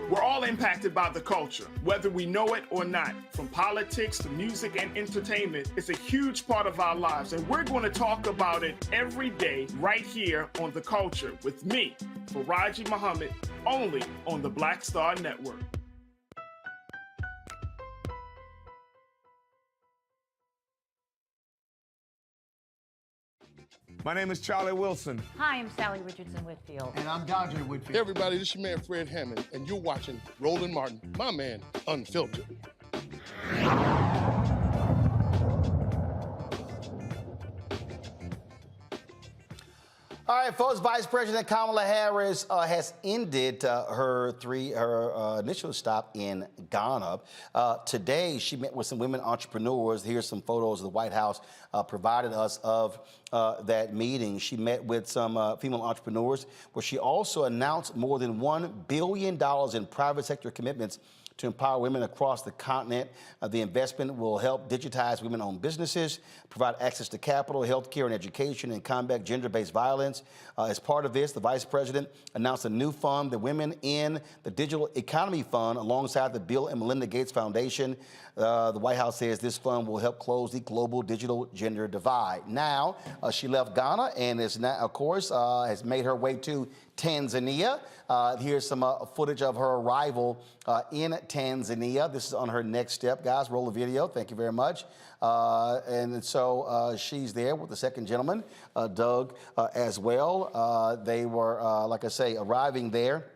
We're all impacted by the culture, whether we know it or not. From politics to music and entertainment, it's a huge part of our lives, and we're going to talk about it every day right here on The Culture with me, Faraji Muhammad, only on the Black Star Network. My name is Charlie Wilson. Hi, I'm Sally Richardson Whitfield. And I'm Dodger Whitfield. Hey everybody, this is your man Fred Hammond, and you're watching Roland Martin, my man, Unfiltered. All right, folks, Vice President Kamala Harris has ended her initial stop in Ghana. Today, she met with some women entrepreneurs. Here's some photos the White House provided us of that meeting. She met with some female entrepreneurs, where she also announced more than $1 billion in private sector commitments to empower women across the continent. The investment will help digitize women-owned businesses, provide access to capital, health care, and education, and combat gender-based violence. As part of this, the Vice President announced a new fund, the Women in the Digital Economy Fund, alongside the Bill and Melinda Gates Foundation. The White House says this fund will help close the global digital gender divide. Now, she left Ghana and is now, of course, has made her way to Tanzania. Here's some footage of her arrival in Tanzania. This is on her next step. Guys, roll the video. Thank you very much. And so she's there with the second gentleman, Doug, as well. They were, like I say, arriving there.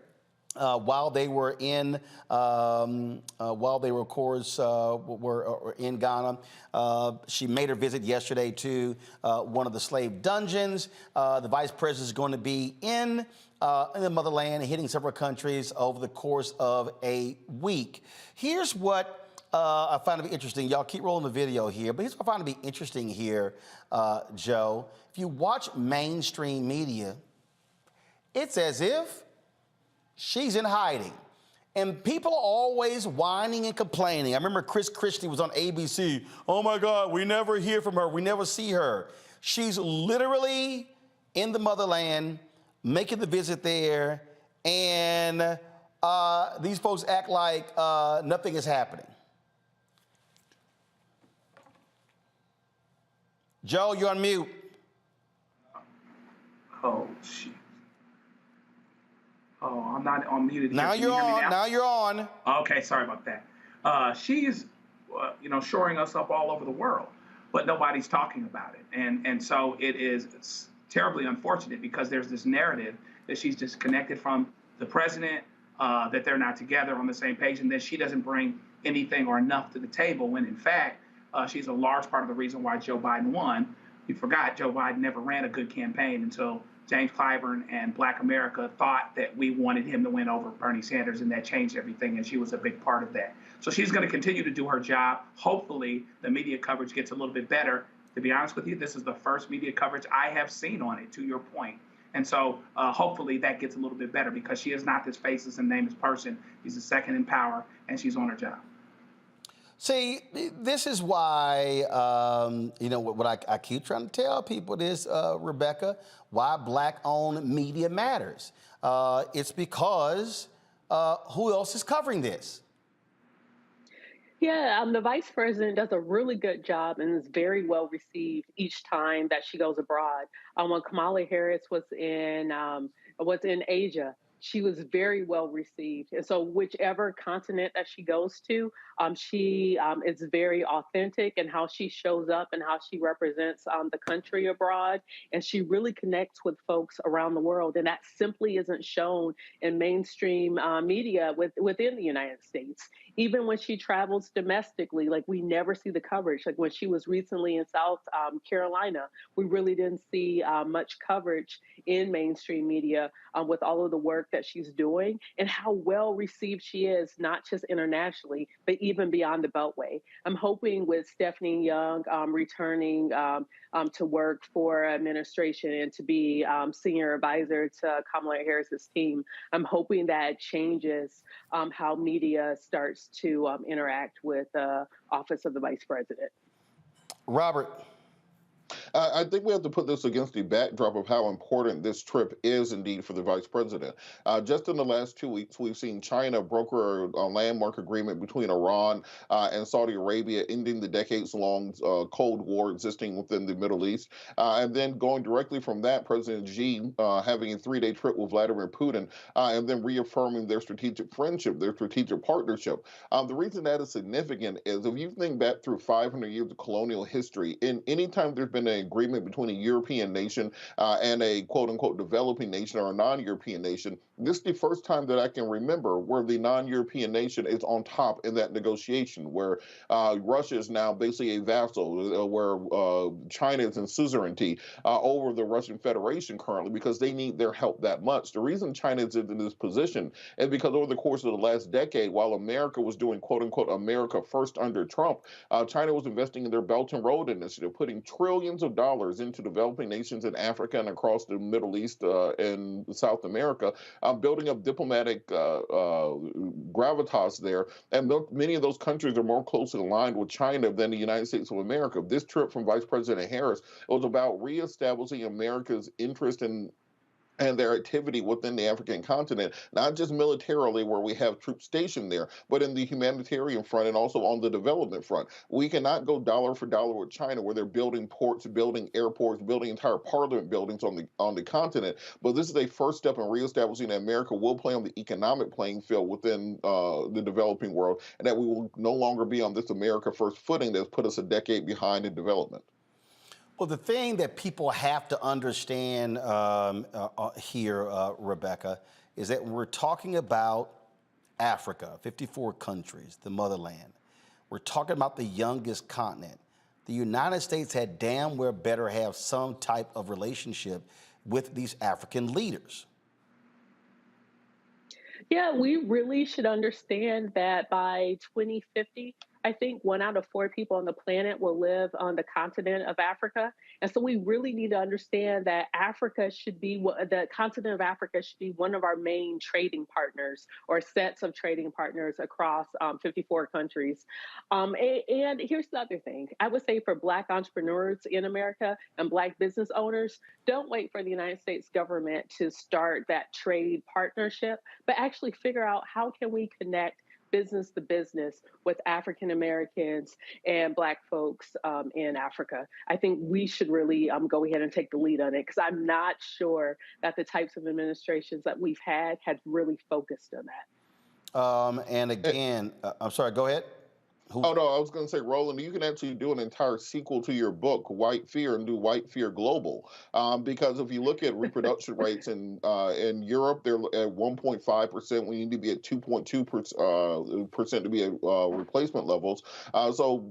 While they were in, of course, were in Ghana, she made her visit yesterday to one of the slave dungeons. The vice president is going to be in the motherland, hitting several countries over the course of a week. Here's what I find to be interesting. Y'all keep rolling the video here, but here's what I find to be interesting here, Joe. If you watch mainstream media, it's as if she's in hiding. And people are always whining and complaining. I remember Chris Christie was on ABC. Oh my God, we never hear from her. We never see her. She's literally in the motherland, making the visit there, and these folks act like nothing is happening. Joe, you're on mute. Oh, shit. Oh, I'm not on muted. Now you're on. Now you're on. Okay, sorry about that. She's, shoring us up all over the world, but nobody's talking about it. And so it's terribly unfortunate because there's this narrative that she's disconnected from the president, that they're not together on the same page, and that she doesn't bring anything or enough to the table, when in fact, she's a large part of the reason why Joe Biden won. You forgot Joe Biden never ran a good campaign until James Clyburn and Black America thought that we wanted him to win over Bernie Sanders, and that changed everything, and she was a big part of that. So she's going to continue to do her job. Hopefully, the media coverage gets a little bit better. To be honest with you, this is the first media coverage I have seen on it, to your point. And so hopefully that gets a little bit better, because she is not this faceless and nameless person. She's the second in power, and she's on her job. See, this is why, what I keep trying to tell people is, Rebecca, why Black-owned media matters. It's because who else is covering this? Yeah, the vice president does a really good job and is very well received each time that she goes abroad. When Kamala Harris was in Asia, she was very well received. And so whichever continent that she goes to, she is very authentic in how she shows up and how she represents the country abroad. And she really connects with folks around the world. And that simply isn't shown in mainstream media within the United States. Even when she travels domestically, like, we never see the coverage. Like when she was recently in South Carolina, we really didn't see much coverage in mainstream media with all of the work that she's doing and how well received she is, not just internationally, but even beyond the Beltway. I'm hoping with Stephanie Young returning to work for administration and to be senior advisor to Kamala Harris's team, I'm hoping that changes how media starts to interact with the office of the vice president. Robert. I think we have to put this against the backdrop of how important this trip is indeed for the vice president. Just in the last 2 weeks, we've seen China broker a landmark agreement between Iran and Saudi Arabia, ending the decades-long Cold War existing within the Middle East. And then going directly from that, President Xi having a 3-day trip with Vladimir Putin, and then reaffirming their strategic friendship, their strategic partnership. The reason that is significant is if you think back through 500 years of colonial history, in any time there's been an agreement between a European nation and a quote-unquote developing nation or a non-European nation, this is the first time that I can remember where the non-European nation is on top in that negotiation, where Russia is now basically a vassal, where China is in suzerainty over the Russian Federation currently because they need their help that much. The reason China is in this position is because over the course of the last decade, while America was doing quote-unquote America first under Trump, China was investing in their Belt and Road Initiative, putting trillions billions of dollars into developing nations in Africa and across the Middle East and South America, building up diplomatic gravitas there. And many of those countries are more closely aligned with China than the United States of America. This trip from Vice President Harris was about reestablishing America's interest in and their activity within the African continent, not just militarily where we have troops stationed there, but in the humanitarian front and also on the development front. We cannot go dollar for dollar with China where they're building ports, building airports, building entire parliament buildings on the continent. But this is a first step in reestablishing that America will play on the economic playing field within the developing world, and that we will no longer be on this America first footing that's put us a decade behind in development. Well, the thing that people have to understand here, Rebecca, is that when we're talking about Africa, 54 countries, the motherland, we're talking about the youngest continent. The United States had damn well better have some type of relationship with these African leaders. Yeah, we really should understand that by 2050, I think 1 out of 4 people on the planet will live on the continent of Africa. And so we really need to understand that the continent of Africa should be one of our main trading partners or sets of trading partners across 54 countries. And here's the other thing. I would say for Black entrepreneurs in America and Black business owners, don't wait for the United States government to start that trade partnership, but actually figure out how can we connect business to business with African Americans and Black folks in Africa. I think we should really go ahead and take the lead on it, because I'm not sure that the types of administrations that we've had really focused on that. And again, I'm sorry, go ahead. Oh, no, I was going to say, Roland, you can actually do an entire sequel to your book, White Fear, and do White Fear Global. Because if you look at reproduction rates in Europe, they're at 1.5%. We need to be at 2.2% to be at replacement levels. So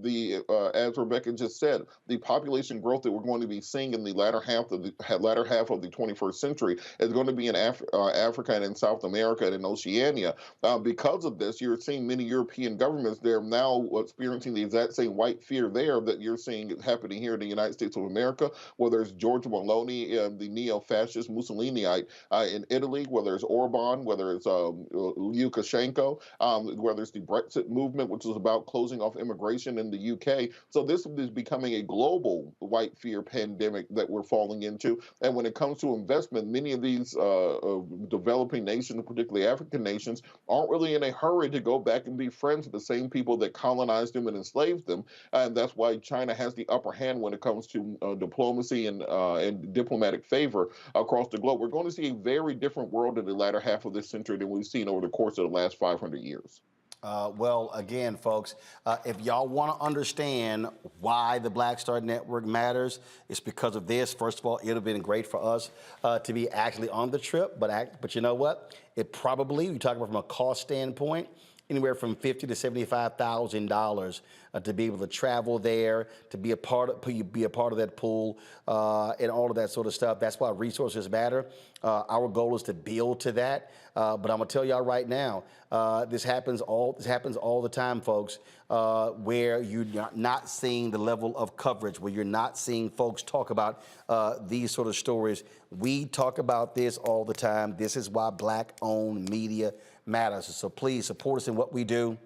as Rebecca just said, the population growth that we're going to be seeing in the latter half of the 21st century is going to be in Africa and in South America and in Oceania. Because of this, you're seeing many European governments there now experiencing the exact same white fear there that you're seeing happening here in the United States of America, whether it's Giorgia Meloni, the neo-fascist Mussoliniite in Italy, whether it's Orban, whether it's Lukashenko, whether it's the Brexit movement, which is about closing off immigration in the UK. So this is becoming a global white fear pandemic that we're falling into. And when it comes to investment, many of these developing nations, particularly African nations, aren't really in a hurry to go back and be friends with the same people that colonized them and enslaved them. And that's why China has the upper hand when it comes to diplomacy and diplomatic favor across the globe. We're going to see a very different world in the latter half of this century than we've seen over the course of the last 500 years. Well, again, folks, if y'all want to understand why the Black Star Network matters, it's because of this. First of all, it would have been great for us to be actually on the trip, but you know what? It probably, you talk about from a cost standpoint, anywhere from $50,000 to $75,000 to be able to travel there, to be a part of that pool, and all of that sort of stuff. That's why resources matter. Our goal is to build to that. But I'm gonna tell y'all right now, this happens all the time, folks, where you're not seeing the level of coverage, where you're not seeing folks talk about these sort of stories. We talk about this all the time. This is why Black-owned media matters. So please support us in what we do.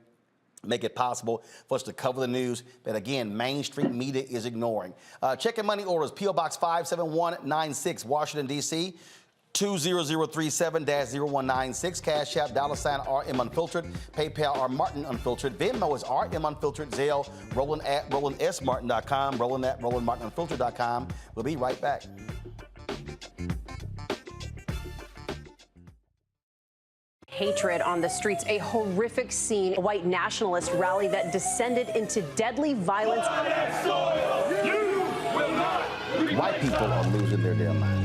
Make it possible for us to cover the news that, again, mainstream media is ignoring. Check and money orders, P.O. Box 57196, Washington, D.C., 20037-0196, Cash App, $RM Unfiltered, PayPal, R Martin Unfiltered, Venmo is RM Unfiltered, Zelle, Roland at RolandSMartin.com, Roland at RolandMartinUnfiltered.com. We'll be right back. Hatred on the streets, a horrific scene, a white nationalist rally that descended into deadly violence. White people are losing their damn minds.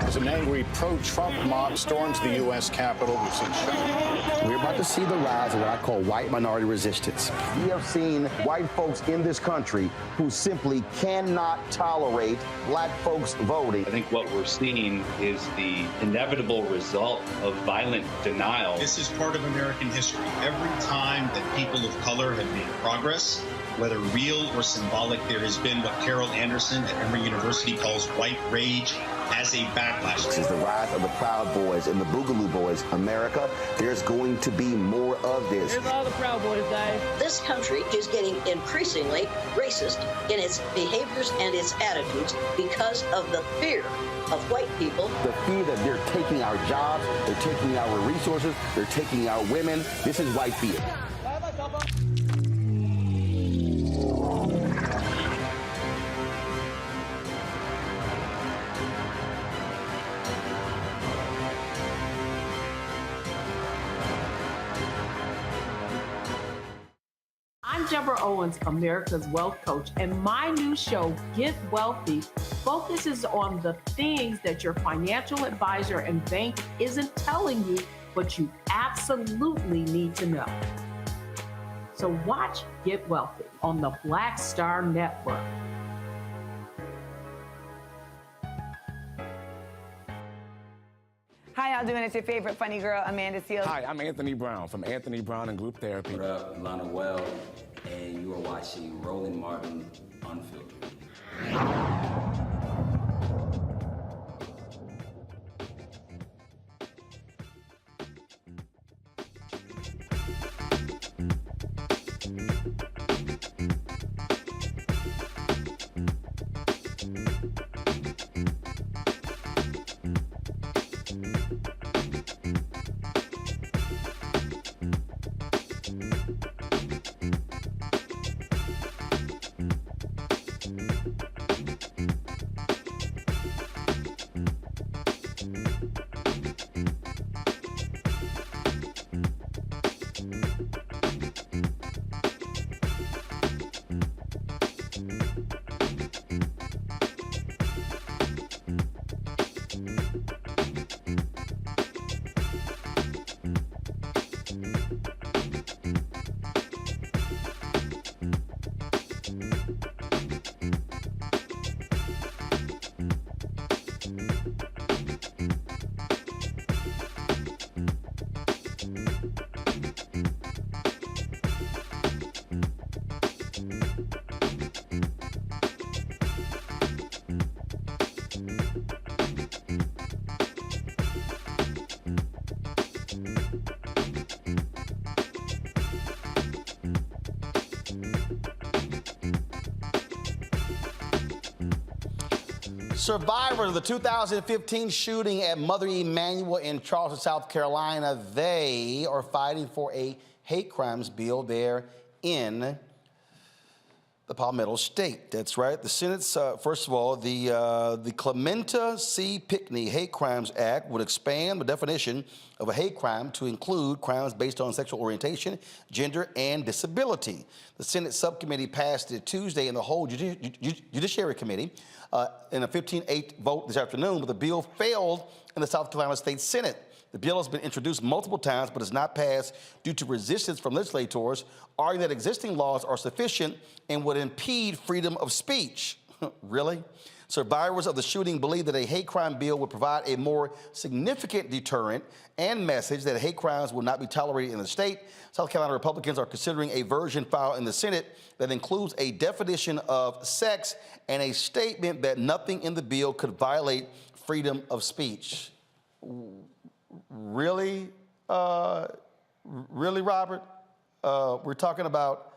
As an angry pro-Trump mob storms the U.S. Capitol, we've seen shootings. We're about to see the rise of what I call white minority resistance. We have seen white folks in this country who simply cannot tolerate Black folks voting. I think what we're seeing is the inevitable result of violent denial. This is part of American history. Every time that people of color have made progress, whether real or symbolic, there has been what Carol Anderson at Emory University calls white rage as a backlash. This is the rise of the Proud Boys and the Boogaloo Boys. America, there's going to be more of this. Here's all the Proud Boys, guys. This country is getting increasingly racist in its behaviors and its attitudes because of the fear of white people. The fear that they're taking our jobs, they're taking our resources, they're taking our women. This is white fear. I'm Deborah Owens, America's Wealth Coach, and my new show, Get Wealthy, focuses on the things that your financial advisor and bank isn't telling you, but you absolutely need to know. So watch Get Wealthy on the Black Star Network. Hi, y'all doing? It's your favorite funny girl, Amanda Seals. Hi, I'm Anthony Brown from Anthony Brown and Group Therapy. What up, Lana Well, and you are watching Roland Martin Unfiltered. Survivors of the 2015 shooting at Mother Emanuel in Charleston, South Carolina, they are fighting for a hate crimes bill there in the Palmetto State. That's right. The Senate's, first of all, the Clementa C. Pinckney Hate Crimes Act would expand the definition of a hate crime to include crimes based on sexual orientation, gender, and disability. The Senate subcommittee passed it Tuesday in the whole Judiciary Committee in a 15-8 vote this afternoon, but the bill failed in the South Carolina State Senate. The bill has been introduced multiple times, but has not passed due to resistance from legislators, arguing that existing laws are sufficient and would impede freedom of speech. Really? Survivors of the shooting believe that a hate crime bill would provide a more significant deterrent and message that hate crimes will not be tolerated in the state. South Carolina Republicans are considering a version filed in the Senate that includes a definition of sex and a statement that nothing in the bill could violate freedom of speech. Really? Really, Robert? We're talking about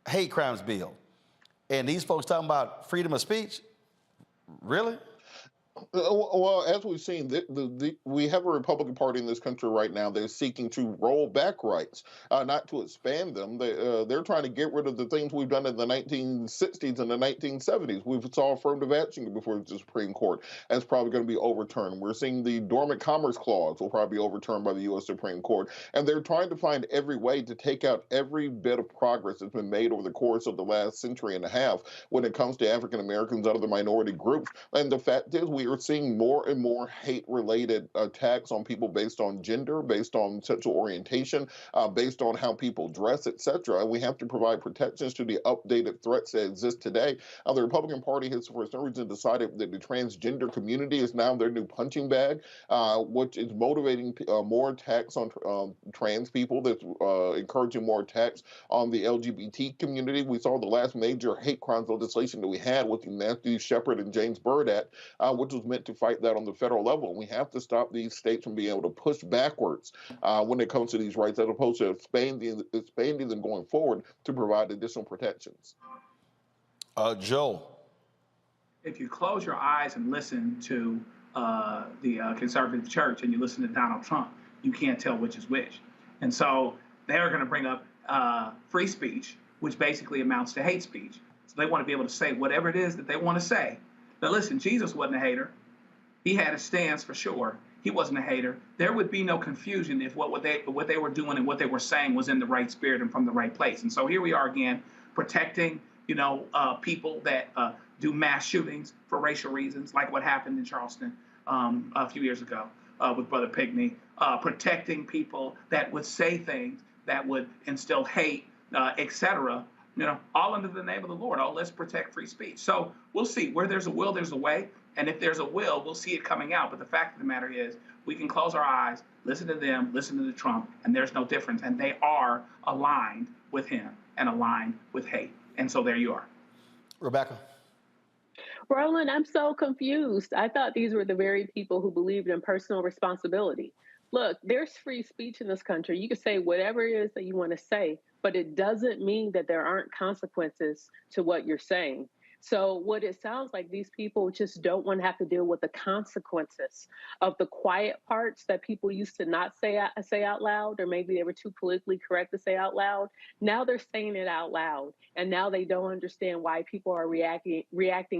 hate crimes bill. And these folks talking about freedom of speech? Really? Well, as we've seen, we have a Republican Party in this country right now that is seeking to roll back rights, not to expand them. They're trying to get rid of the things we've done in the 1960s and the 1970s. We saw affirmative action before the Supreme Court, and it's probably going to be overturned. We're seeing the Dormant Commerce Clause will probably be overturned by the U.S. Supreme Court, and they're trying to find every way to take out every bit of progress that's been made over the course of the last century and a half when it comes to African Americans and other minority groups. And the fact is, we are seeing more and more hate-related attacks on people based on gender, based on sexual orientation, based on how people dress, etc. And we have to provide protections to the updated threats that exist today. The Republican Party has, for some reason, decided that the transgender community is now their new punching bag, which is motivating more attacks on trans people, that's encouraging more attacks on the LGBT community. We saw the last major hate crimes legislation that we had with Matthew Shepard and James Byrd Act, which was meant to fight that on the federal level. And we have to stop these states from being able to push backwards when it comes to these rights, as opposed to expanding them going forward to provide additional protections. Joe. If you close your eyes and listen to the conservative church and you listen to Donald Trump, you can't tell which is which. And so they're going to bring up free speech, which basically amounts to hate speech. So they want to be able to say whatever it is that they want to say. But listen, Jesus wasn't a hater. He had a stance for sure. He wasn't a hater. There would be no confusion if what they were doing and what they were saying was in the right spirit and from the right place. And so here we are again, protecting, people that do mass shootings for racial reasons, like what happened in Charleston a few years ago with Brother Pinkney, protecting people that would say things that would instill hate, etc. All under the name of the Lord. Oh, let's protect free speech. So we'll see. Where there's a will, there's a way. And if there's a will, we'll see it coming out. But the fact of the matter is, we can close our eyes, listen to them, listen to Trump, and there's no difference. And they are aligned with him and aligned with hate. And so there you are. Rebecca. Roland, I'm so confused. I thought these were the very people who believed in personal responsibility. Look, there's free speech in this country. You can say whatever it is that you want to say, but it doesn't mean that there aren't consequences to what you're saying. So what it sounds like, these people just don't want to have to deal with the consequences of the quiet parts that people used to not say out loud, or maybe they were too politically correct to say out loud. Now they're saying it out loud, and now they don't understand why people are reacting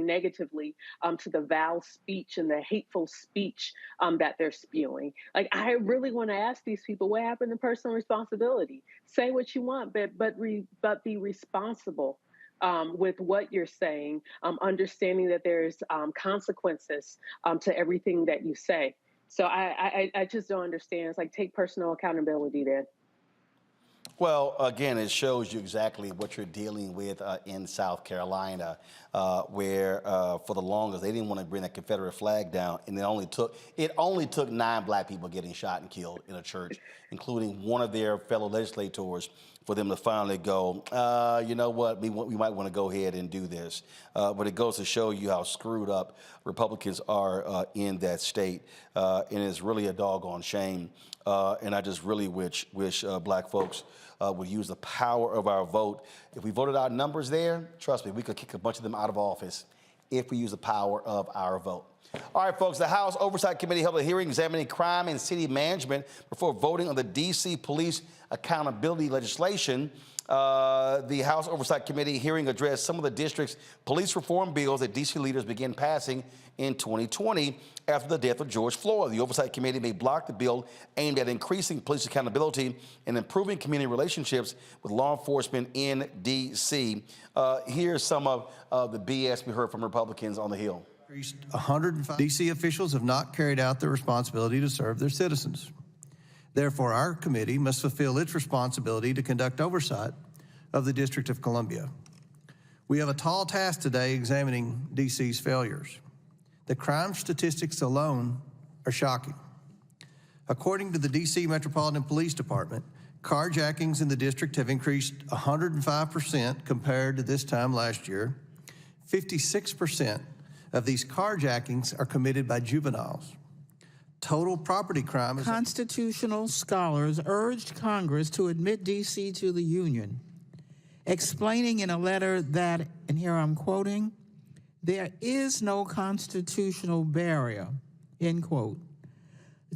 negatively to the vile speech and the hateful speech that they're spewing. Like, I really want to ask these people, what happened to personal responsibility? Say what you want, but be responsible with what you're saying, understanding that there's consequences to everything that you say. So I just don't understand. It's like, take personal accountability then. Well, again, it shows you exactly what you're dealing with in South Carolina, where for the longest they didn't want to bring that Confederate flag down, and it only took 9 black people getting shot and killed in a church, including one of their fellow legislators, for them to finally go, you know what, we might want to go ahead and do this. But it goes to show you how screwed up Republicans are in that state, and it's really a doggone shame. And I just really wish black folks would use the power of our vote. If we voted our numbers there, trust me, we could kick a bunch of them out of office if we use the power of our vote. All right, folks, the House Oversight Committee held a hearing examining crime and city management before voting on the D.C. police accountability legislation. The House Oversight Committee hearing addressed some of the district's police reform bills that D.C. leaders began passing in 2020 after the death of George Floyd. The Oversight Committee may block the bill aimed at increasing police accountability and improving community relationships with law enforcement in D.C. Here's some of the BS we heard from Republicans on the Hill. 105 D.C. officials have not carried out their responsibility to serve their citizens. Therefore, our committee must fulfill its responsibility to conduct oversight of the District of Columbia. We have a tall task today examining D.C.'s failures. The crime statistics alone are shocking. According to the D.C. Metropolitan Police Department, carjackings in the district have increased 105% compared to this time last year. 56% of these carjackings are committed by juveniles. Total property crime is... Constitutional scholars urged Congress to admit D.C. to the Union, explaining in a letter that, and here I'm quoting, there is no constitutional barrier, end quote,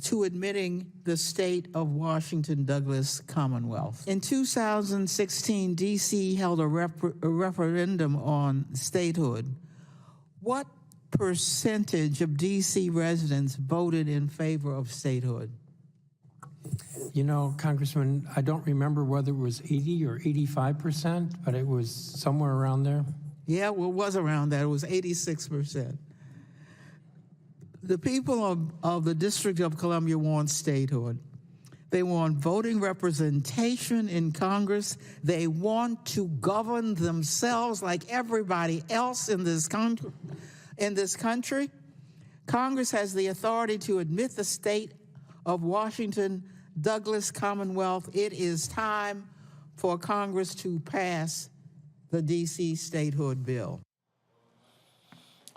to admitting the state of Washington Douglas Commonwealth. In 2016, D.C. held a referendum on statehood. What percentage of D.C. residents voted in favor of statehood? You know, Congressman, I don't remember whether it was 80 or 85%, but it was somewhere around there. Yeah, well, it was around that. It was 86%. The people of the District of Columbia want statehood. They want voting representation in Congress. They want to govern themselves like everybody else in this country. Congress has the authority to admit the state of Washington Douglas Commonwealth. It is time for Congress to pass the D.C. statehood bill.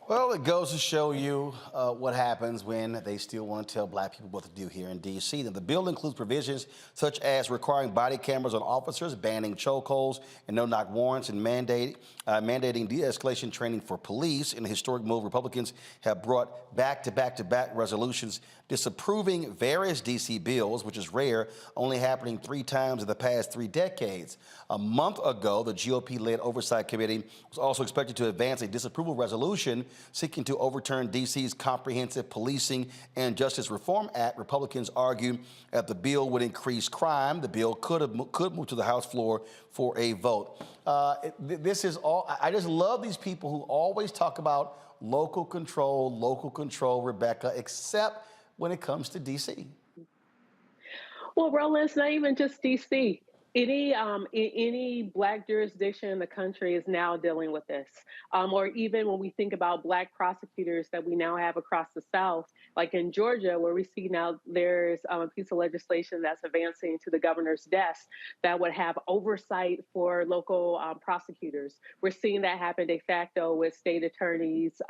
Well, it goes to show you what happens when they still want to tell black people what to do here in D.C. Now, the bill includes provisions such as requiring body cameras on officers, banning chokeholds and no-knock warrants, and mandating de-escalation training for police. In a historic move, Republicans have brought back-to-back resolutions disapproving various D.C. bills, which is rare, only happening 3 times in the past 3 decades. A month ago, the GOP-led Oversight Committee was also expected to advance a disapproval resolution seeking to overturn D.C.'s Comprehensive Policing and Justice Reform Act. Republicans argue that the bill would increase crime. The bill could move to the House floor for a vote. This is all. I just love these people who always talk about local control, Rebecca, except when it comes to D.C. Well, Roland, it's not even just D.C. Any black jurisdiction in the country is now dealing with this. Or even when we think about black prosecutors that we now have across the South, like in Georgia, where we see now there's a piece of legislation that's advancing to the governor's desk that would have oversight for local prosecutors. We're seeing that happen de facto with state attorneys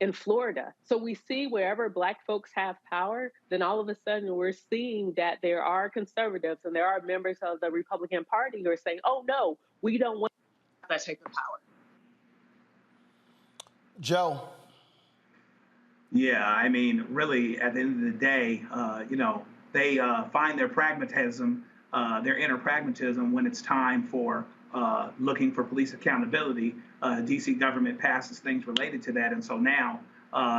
in Florida. So we see wherever black folks have power, then all of a sudden we're seeing that there are conservatives and there are members of the Republican Party who are saying, oh no, we don't want that type of power. Joe. Yeah, I mean, really, at the end of the day, they find their pragmatism, their inner pragmatism when it's time for looking for police accountability. D.C. government passes things related to that. And so now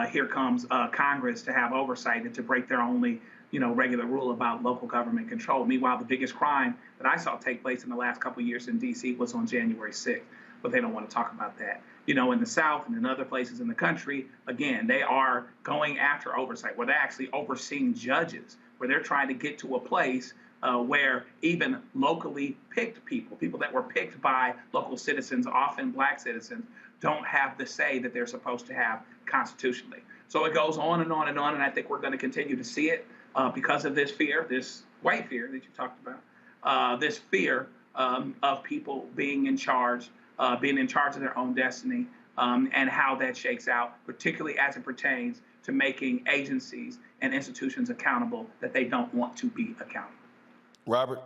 here comes Congress to have oversight and to break their only, regular rule about local government control. Meanwhile, the biggest crime that I saw take place in the last couple of years in D.C. was on January 6th. But they don't want to talk about that. In the South and in other places in the country, again, they are going after oversight, where they're actually overseeing judges, where they're trying to get to a place where even locally picked people that were picked by local citizens, often black citizens, don't have the say that they're supposed to have constitutionally. So it goes on and on and on, and I think we're going to continue to see it because of this fear, this white fear that you talked about, this fear of people being in charge of their own destiny, and how that shakes out, particularly as it pertains to making agencies and institutions accountable that they don't want to be accountable. Robert?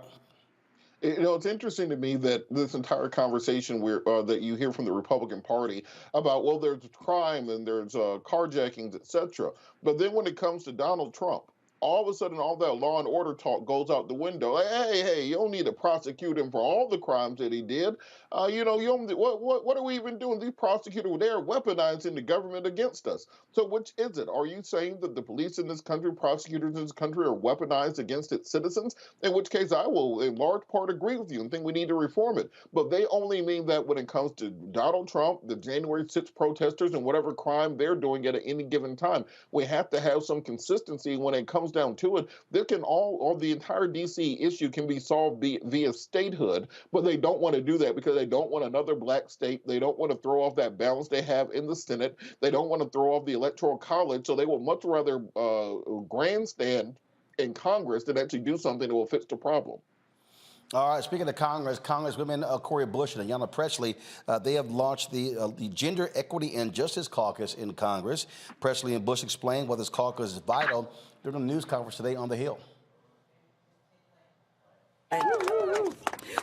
It's interesting to me that this entire conversation that you hear from the Republican Party about, well, there's crime and there's carjackings, etc. But then when it comes to Donald Trump, all of a sudden, all that law and order talk goes out the window. Like, hey, you don't need to prosecute him for all the crimes that he did. What are we even doing? These prosecutors, they're weaponizing the government against us. So which is it? Are you saying that the police in this country, prosecutors in this country are weaponized against its citizens? In which case, I will in large part agree with you and think we need to reform it. But they only mean that when it comes to Donald Trump, the January 6th protesters, and whatever crime they're doing at any given time. We have to have some consistency when it comes down to it. There can the entire DC issue can be solved via statehood, but they don't want to do that because they don't want another black state. They don't want to throw off that balance they have in the Senate. They don't want to throw off the Electoral College, so they will much rather grandstand in Congress than actually do something that will fix the problem. All right, speaking of Congress, Congresswomen Cori Bush and Ayanna Pressley, they have launched the Gender Equity and Justice Caucus in Congress. Pressley and Bush explained why this caucus is vital during a news conference today on the Hill.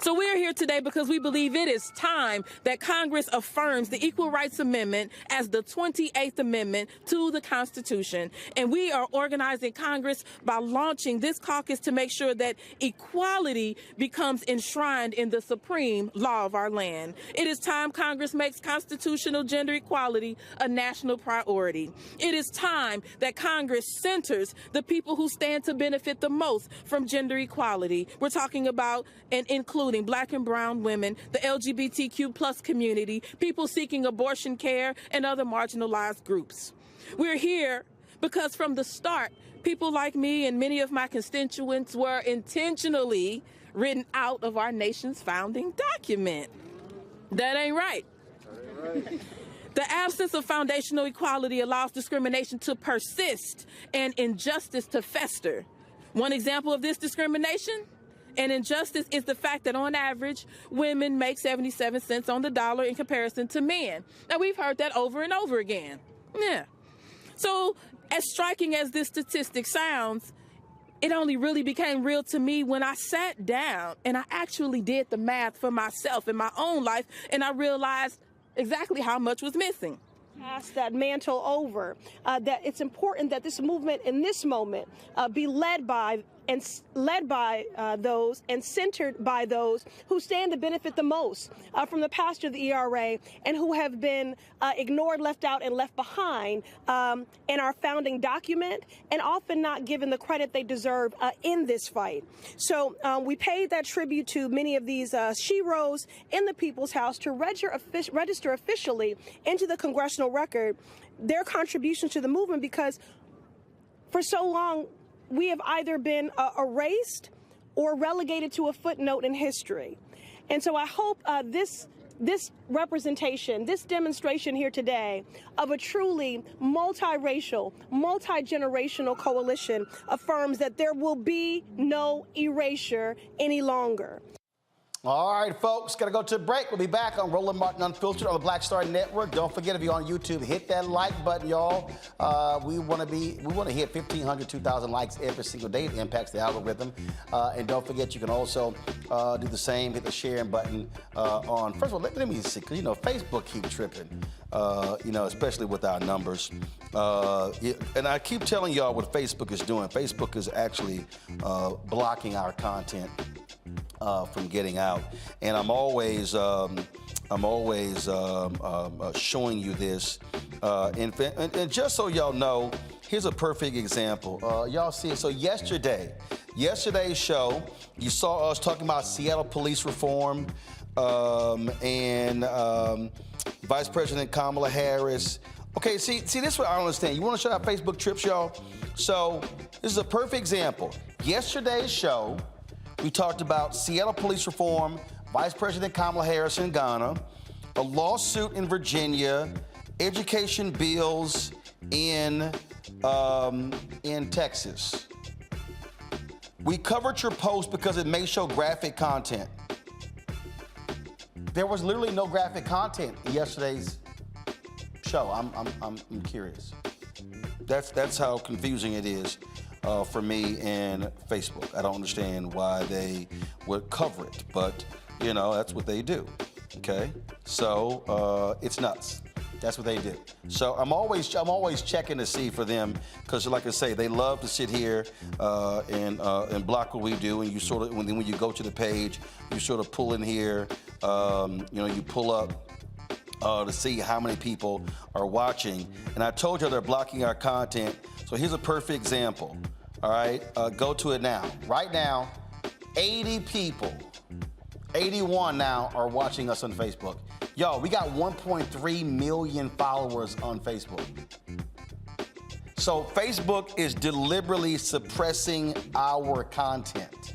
So we're here today because we believe it is time that Congress affirms the Equal Rights Amendment as the 28th Amendment to the Constitution. And we are organizing Congress by launching this caucus to make sure that equality becomes enshrined in the supreme law of our land. It is time Congress makes constitutional gender equality a national priority. It is time that Congress centers the people who stand to benefit the most from gender equality. We're talking about and including Black and brown women, the LGBTQ+ community, people seeking abortion care, and other marginalized groups. We're here because from the start, people like me and many of my constituents were intentionally written out of our nation's founding document. That ain't right. The absence of foundational equality allows discrimination to persist and injustice to fester. One example of this discrimination and injustice is the fact that on average, women make 77 cents on the dollar in comparison to men. Now, we've heard that over and over again. Yeah. So, as striking as this statistic sounds, it only really became real to me when I sat down and I actually did the math for myself in my own life, and I realized exactly how much was missing. Pass that mantle over, that it's important that this movement in this moment be led by those and centered by those who stand to benefit the most from the passage of the ERA and who have been ignored, left out, and left behind in our founding document and often not given the credit they deserve in this fight. So we paid that tribute to many of these sheroes in the People's House to register officially into the congressional record their contributions to the movement, because for so long we have either been erased or relegated to a footnote in history. And so I hope this representation, this demonstration here today of a truly multiracial, multi-generational coalition affirms that there will be no erasure any longer. All right, folks, got to go to a break. We'll be back on Roland Martin Unfiltered on the Black Star Network. Don't forget, if you're on YouTube, hit that like button, y'all. We want to hit 1,500, 2,000 likes every single day. It impacts the algorithm. And don't forget, you can also do the same. Hit the sharing button on. First of all, let me see, because Facebook keeps tripping. Especially with our numbers. And I keep telling y'all what Facebook is doing. Facebook is actually blocking our content from getting out, and I'm always showing you this. And just so y'all know, here's a perfect example. Y'all see it. So yesterday's show, you saw us talking about Seattle police reform and Vice President Kamala Harris. Okay, see, this is what I don't understand. You want to show how Facebook trips, y'all? So this is a perfect example. Yesterday's show, we talked about Seattle police reform, Vice President Kamala Harris in Ghana, a lawsuit in Virginia, education bills in Texas. We covered your post because it may show graphic content. There was literally no graphic content in yesterday's show. I'm curious. That's how confusing it is. For me and Facebook. I don't understand why they would cover it, but that's what they do. Okay, so it's nuts. That's what they do. So I'm always checking to see for them, because like I say, they love to sit here and block what we do. And you sort of when you go to the page, you sort of pull in here. You pull up to see how many people are watching. And I told you they're blocking our content. So here's a perfect example. All right, go to it now. Right now, 80 people, 81 now are watching us on Facebook. Y'all, we got 1.3 million followers on Facebook. So Facebook is deliberately suppressing our content.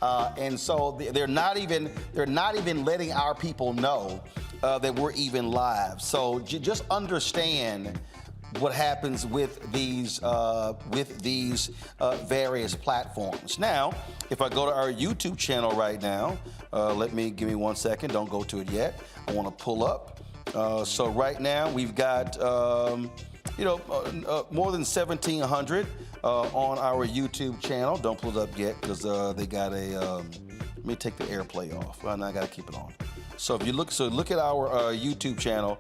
And so they're not even letting our people know that we're even live. So just understand what happens with these various platforms. Now, if I go to our YouTube channel right now, give me 1 second. Don't go to it yet. I want to pull up. So right now we've got more than 1,700 on our YouTube channel. Don't pull it up yet because they got a. Let me take the AirPlay off. Well, I got to keep it on. So if you look at our YouTube channel,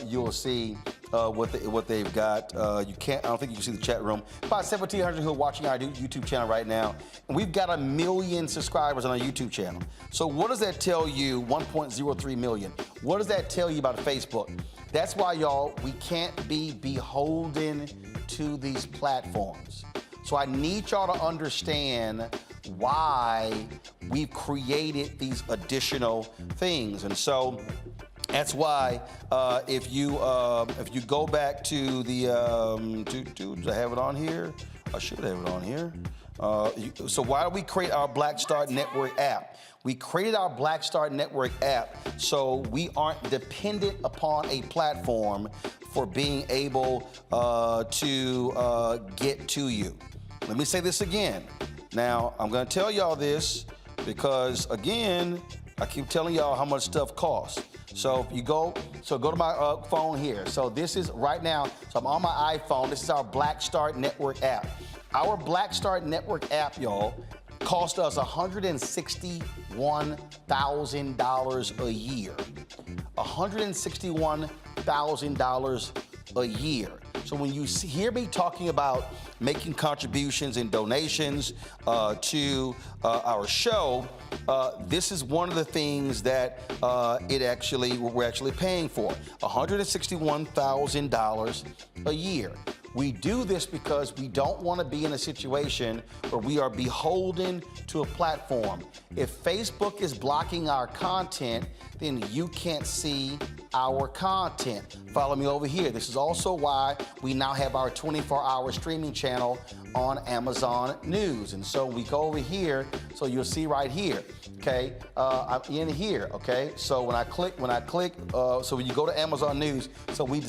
you'll see what they've got. I don't think you can see the chat room. About 1,700 who are watching our YouTube channel right now, and we've got 1 million subscribers on our YouTube channel. So what does that tell you? 1.03 million. What does that tell you about Facebook? That's why, y'all, we can't be beholden to these platforms. So I need y'all to understand why we've created these additional things. And so That's why if you go back to the do I have it on here? I should have it on here. So why do we create our Black Star Network app? We created our Black Star Network app so we aren't dependent upon a platform for being able to get to you. Let me say this again. Now, I'm going to tell y'all this because, again, I keep telling y'all how much stuff costs. So if you go to my phone here. So this is right now, so I'm on my iPhone. This is our Black Star Network app. Our Black Star Network app, y'all, cost us $161,000 a year. $161,000 a year. So when you hear me talking about making contributions and donations to our show, this is one of the things that we're actually paying for, $161,000 a year. We do this because we don't want to be in a situation where we are beholden to a platform. If Facebook is blocking our content, then you can't see our content. Follow me over here. This is also why we now have our 24-hour streaming channel on Amazon News. And so we go over here, so you'll see right here, okay? I'm in here, okay? So when I click, so when you go to Amazon News, so we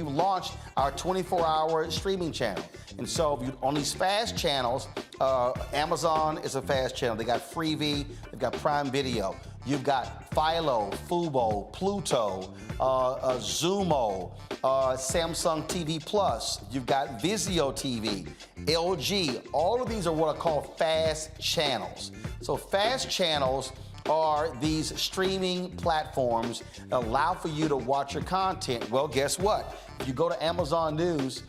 launched our 24-hour streaming channel. And so on these fast channels, Amazon is a fast channel. They got Freevee, they've got Prime Video. You've got Philo, Fubo, Pluto, Zumo, Samsung TV Plus. You've got Vizio TV, LG. All of these are what are called fast channels. So fast channels are these streaming platforms that allow for you to watch your content. Well, guess what? If you go to Amazon News,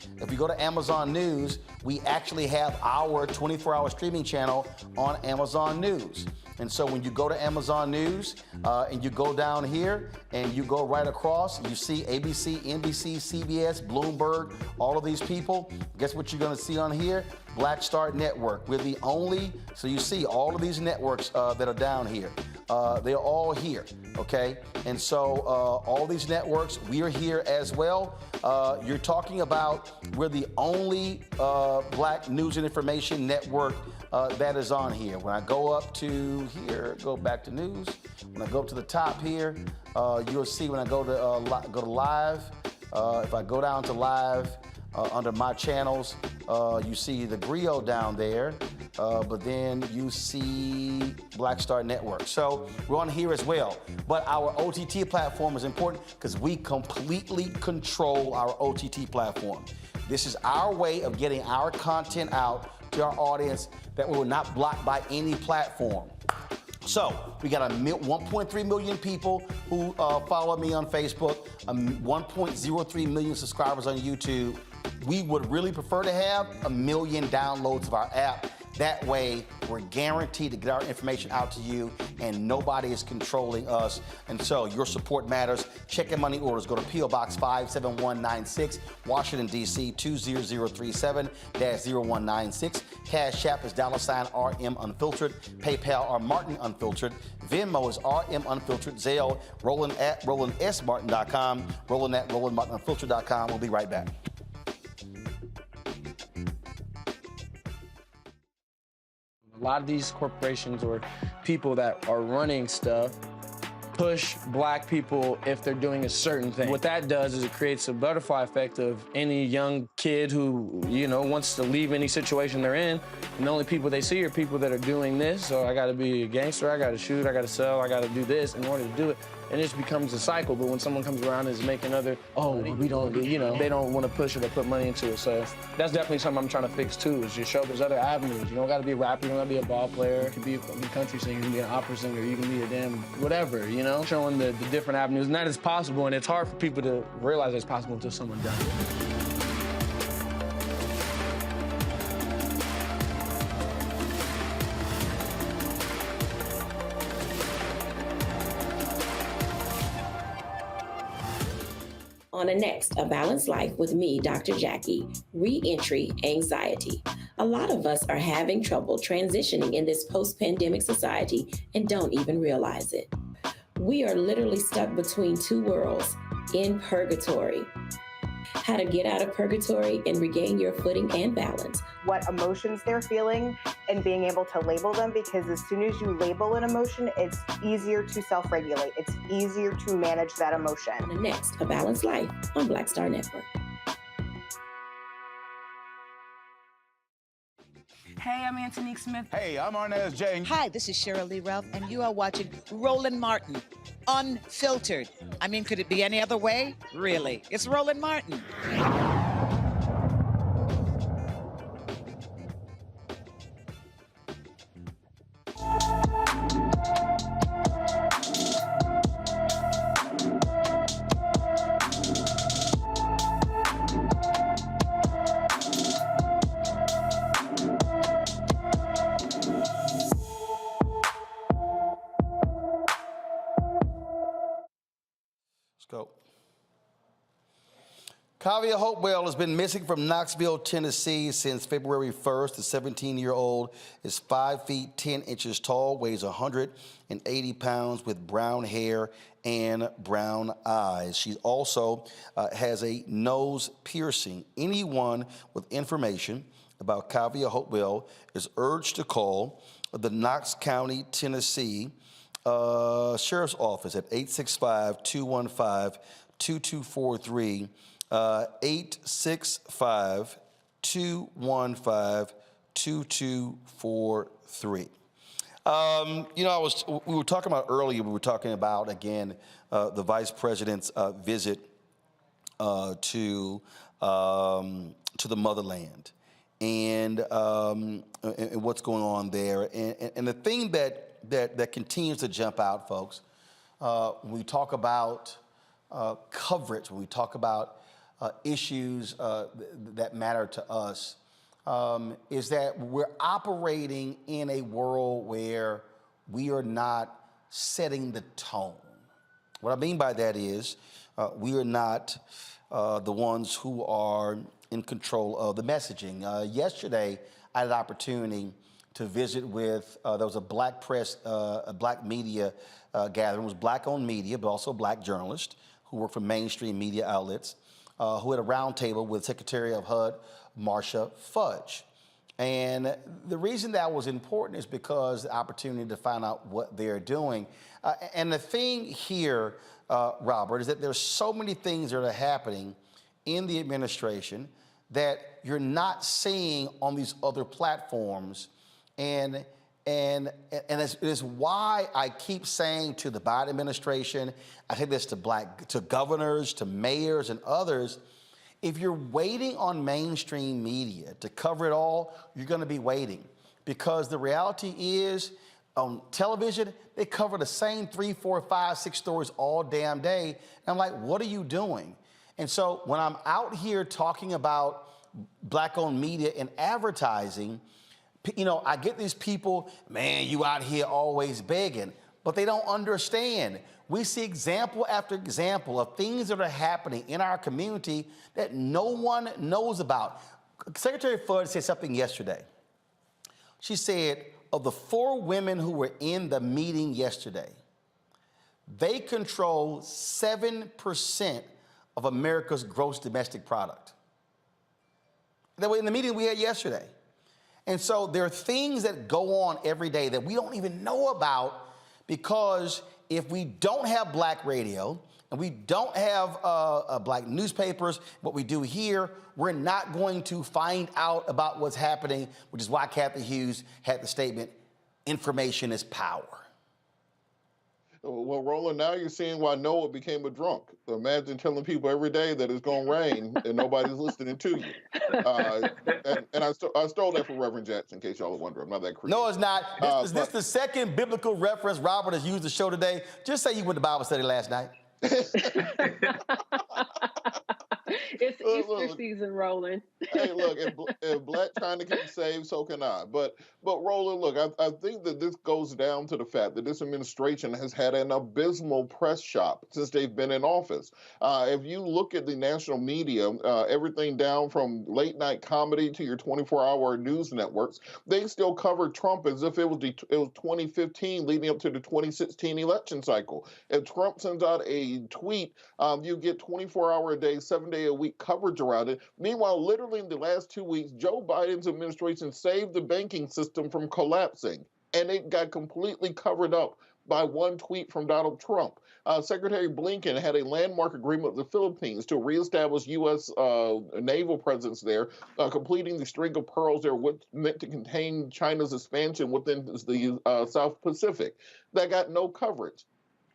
we actually have our 24-hour streaming channel on Amazon News. And so when you go to Amazon News and you go down here and you go right across, you see ABC, NBC, CBS, Bloomberg, all of these people. Guess what you're going to see on here? Black Star Network. We're the only, so you see all of these networks that are down here. They're all here, okay? And so all these networks, we're here as well. You're talking about we're the only Black news and information network that is on here. When I go up to here, go back to news. When I go up to the top here, you'll see when I go to live. If I go down to live under my channels, you see the Griot down there, but then you see Black Star Network. So we're on here as well. But our OTT platform is important because we completely control our OTT platform. This is our way of getting our content out to our audience that we were not blocked by any platform. So we got 1.3 million people who follow me on Facebook, 1.03 million subscribers on YouTube. We would really prefer to have 1 million downloads of our app. That way, we're guaranteed to get our information out to you and nobody is controlling us. And so your support matters. Check your money orders. Go to P.O. Box 57196, Washington, D.C. 20037-0196. Cash App is $RM Unfiltered. PayPal R Martin Unfiltered. Venmo is RM Unfiltered. Zelle, Roland at RolandSMartin.com. Roland at RolandMartinUnfiltered.com. We'll be right back. A lot of these corporations or people that are running stuff push Black people if they're doing a certain thing. What that does is it creates a butterfly effect of any young kid who, wants to leave any situation they're in, and the only people they see are people that are doing this. So I gotta be a gangster, I gotta shoot, I gotta sell, I gotta do this in order to do it. And it just becomes a cycle. But when someone comes around and is making we don't, they don't want to push it or put money into it. So that's definitely something I'm trying to fix too, is just show there's other avenues. You don't got to be a rapper, you don't got to be a ball player. You can be a country singer, you can be an opera singer, you can be a damn whatever, Showing the different avenues. And that is possible, and it's hard for people to realize it's possible until someone does it. On the next A Balanced Life with me, Dr. Jackie, Re-Entry Anxiety. A lot of us are having trouble transitioning in this post-pandemic society and don't even realize it. We are literally stuck between two worlds, in purgatory. How to get out of purgatory and regain your footing and balance. What emotions they're feeling and being able to label them, because as soon as you label an emotion, it's easier to self-regulate. It's easier to manage that emotion. The next, A Balanced Life on Black Star Network. Hey, I'm Antonique Smith. Hey, I'm Arnez James. Hi, this is Cheryl Lee Ralph, and you are watching Roland Martin, Unfiltered. I mean, could it be any other way? Really? It's Roland Martin. Go. Kavia Hopewell has been missing from Knoxville, Tennessee since February 1st. The 17-year-old is 5 feet 10 inches tall, weighs 180 pounds with brown hair and brown eyes. She also has a nose piercing. Anyone with information about Kavia Hopewell is urged to call the Knox County, Tennessee Sheriff's Office at 865-215-2243, 865-215-2243. You know, we were talking about earlier, we were talking about, again, the Vice President's visit to the motherland and what's going on there. And the thing that continues to jump out, folks, when we talk about coverage, when we talk about issues that matter to us, is that we're operating in a world where we are not setting the tone. What I mean by that is we are not the ones who are in control of the messaging. Yesterday, I had an opportunity to visit with, there was a black press, a black media gathering. It was black-owned media, but also black journalists who work for mainstream media outlets, who had a roundtable with Secretary of HUD, Marsha Fudge. And the reason that was important is because the opportunity to find out what they're doing. And the thing here, Robert, is that there's so many things that are happening in the administration that you're not seeing on these other platforms. And it's why I keep saying to the Biden administration, I say this to governors, to mayors, and others, if you're waiting on mainstream media to cover it all, you're going to be waiting. Because the reality is, on television, they cover the same 3, 4, 5, 6 stories all damn day. And I'm like, what are you doing? And so when I'm out here talking about black-owned media and advertising, you know, I get these people, man, you out here always begging, but they don't understand. We see example after example of things that are happening in our community that no one knows about. Secretary Fudge said something yesterday. She said, of the 4 women who were in the meeting yesterday, they control 7% of America's gross domestic product. That was in the meeting we had yesterday. And so there are things that go on every day that we don't even know about, because if we don't have black radio and we don't have black newspapers, what we do here, we're not going to find out about what's happening, which is why Kathy Hughes had the statement, information is power. Well, Roland, now you're seeing why Noah became a drunk. Imagine telling people every day that it's going to rain and nobody's listening to you. And I stole that from Reverend Jackson, in case y'all are wondering. I'm not that creative. No, it's not. This is the second biblical reference Robert has used the show today. Just say you went to Bible study last night. It's Easter season, Roland. Hey, look, if Black China can be saved, so can I. But Roland, look, I think that this goes down to the fact that this administration has had an abysmal press shop since they've been in office. If you look at the national media, everything down from late night comedy to your 24-hour news networks, they still cover Trump as if it was 2015 leading up to the 2016 election cycle. If Trump sends out a tweet, you get 24-hour a day, 7-day-a-week coverage around it. Meanwhile, literally in the last 2 weeks, Joe Biden's administration saved the banking system from collapsing, and it got completely covered up by one tweet from Donald Trump. Secretary Blinken had a landmark agreement with the Philippines to reestablish U.S. naval presence there, completing the string of pearls that were meant to contain China's expansion within the South Pacific. That got no coverage.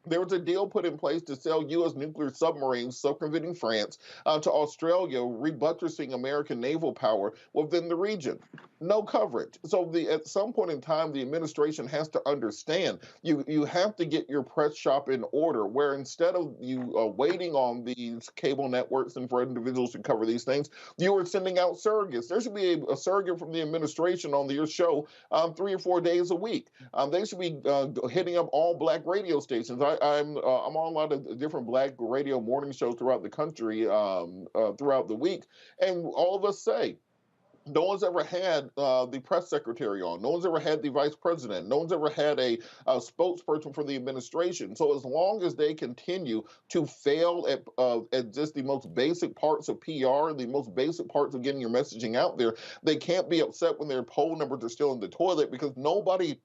There was a deal put in place to sell U.S. nuclear submarines, circumventing France, to Australia, rebuttressing American naval power within the region. No coverage. So at some point in time, the administration has to understand you have to get your press shop in order, where instead of you waiting on these cable networks and for individuals to cover these things, you are sending out surrogates. There should be a surrogate from the administration on your show 3 or 4 days a week. They should be hitting up all Black radio stations. I'm on a lot of different Black radio morning shows throughout the country, throughout the week, and all of us say, no one's ever had the press secretary on. No one's ever had the vice president. No one's ever had a spokesperson for the administration. So as long as they continue to fail at just the most basic parts of PR, the most basic parts of getting your messaging out there, they can't be upset when their poll numbers are still in the toilet, because nobody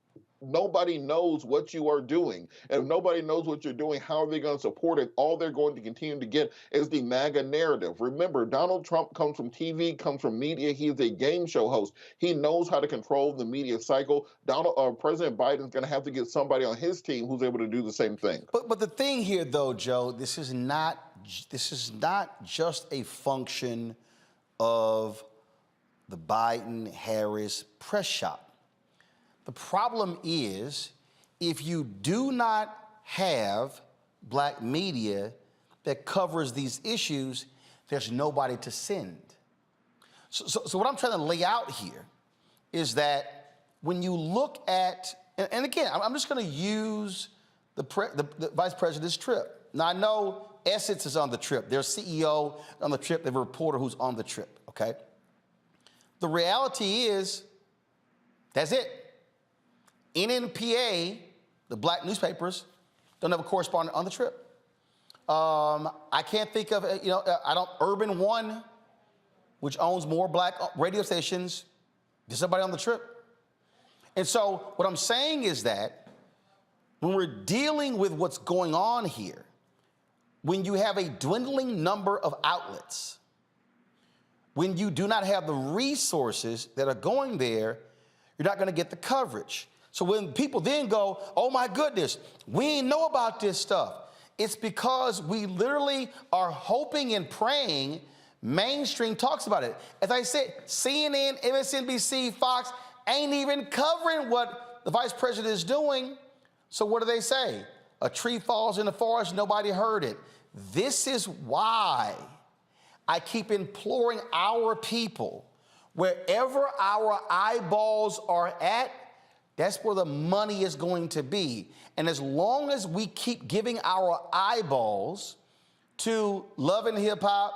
knows what you are doing. And if nobody knows what you're doing, how are they going to support it? All they're going to continue to get is the MAGA narrative. Remember, Donald Trump comes from TV, comes from media. He is a game show host. He knows how to control the media cycle. President Biden's going to have to get somebody on his team who's able to do the same thing. But the thing here, though, Joe, this is not just a function of the Biden-Harris press shop. The problem is, if you do not have Black media that covers these issues, there's nobody to send. So what I'm trying to lay out here is that when you look at, and again, I'm just going to use the vice president's trip. Now, I know Essence is on the trip. Their CEO on the trip. They have a reporter who's on the trip, okay? The reality is, that's it. NNPA, the Black newspapers, don't have a correspondent on the trip. I can't think of, Urban One, which owns more Black radio stations, there's somebody on the trip. And so what I'm saying is that when we're dealing with what's going on here, when you have a dwindling number of outlets, when you do not have the resources that are going there, you're not going to get the coverage. So when people then go, oh my goodness, we didn't know about this stuff, it's because we literally are hoping and praying mainstream talks about it. As I said, CNN, MSNBC, Fox ain't even covering what the vice president is doing. So what do they say? A tree falls in the forest, nobody heard it. This is why I keep imploring our people, wherever our eyeballs are at, that's where the money is going to be. And as long as we keep giving our eyeballs to Love and Hip Hop,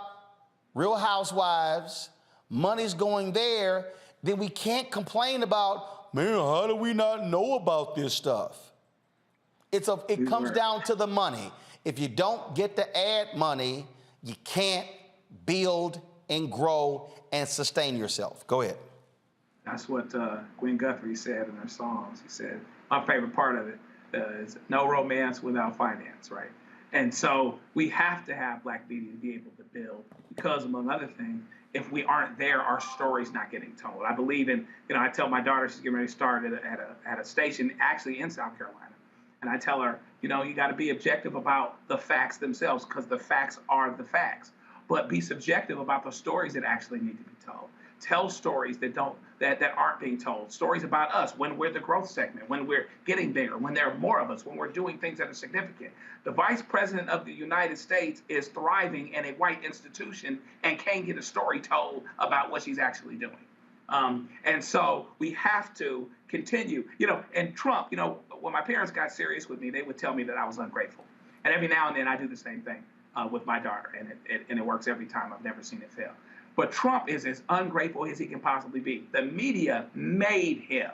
Real Housewives, money's going there, then we can't complain about, man, how do we not know about this stuff? It comes down to the money. If you don't get the ad money, you can't build and grow and sustain yourself. Go ahead. That's what Gwen Guthrie said in her songs. He said, my favorite part of it is no romance without finance, right? And so we have to have Black media to be able to build, because among other things, if we aren't there, our story's not getting told. I believe in, I tell my daughter, she's getting ready to start at a station actually in South Carolina. And I tell her, you got to be objective about the facts themselves, because the facts are the facts. But be subjective about the stories that actually need to be told. tell stories that aren't being told, stories about us when we're the growth segment, when we're getting bigger, when there are more of us, when we're doing things that are significant. The Vice President of the United States is thriving in a white institution and can't get a story told about what she's actually doing. And so we have to continue, and Trump, when my parents got serious with me, they would tell me that I was ungrateful. And every now and then I do the same thing with my daughter, and it works every time. I've never seen it fail. But Trump is as ungrateful as he can possibly be. The media made him.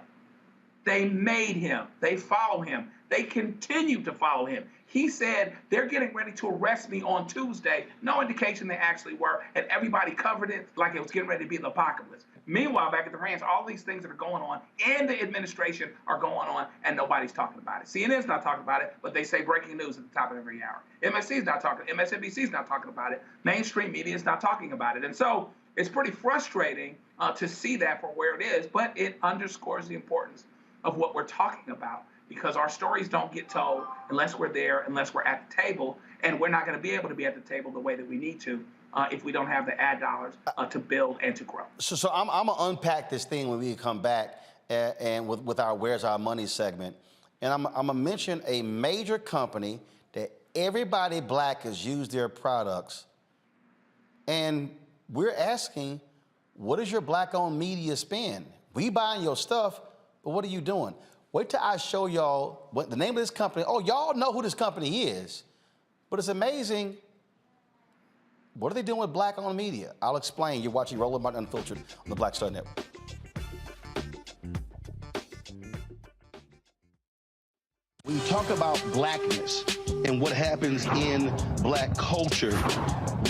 They made him. They follow him. They continue to follow him. He said, they're getting ready to arrest me on Tuesday. No indication they actually were. And everybody covered it like it was getting ready to be the apocalypse. Meanwhile, back at the ranch, all these things that are going on in the administration are going on, and nobody's talking about it. CNN's not talking about it, but they say breaking news at the top of every hour. MSNBC's not talking about it. Mainstream media is not talking about it. And so it's pretty frustrating to see that for where it is, but it underscores the importance of what we're talking about, because our stories don't get told unless we're there, unless we're at the table, and we're not going to be able to be at the table the way that we need to if we don't have the ad dollars to build and to grow. So I'm going to unpack this thing when we come back and with our Where's Our Money segment. And I'm going to mention a major company that everybody black has used their products. And we're asking, what does your black-owned media spend? We buying your stuff, but what are you doing? Wait till I show y'all what the name of this company. Oh, y'all know who this company is. But it's amazing. What are they doing with black-owned media? I'll explain. You're watching Roland Martin Unfiltered on the Black Star Network. When you talk about blackness and what happens in black culture,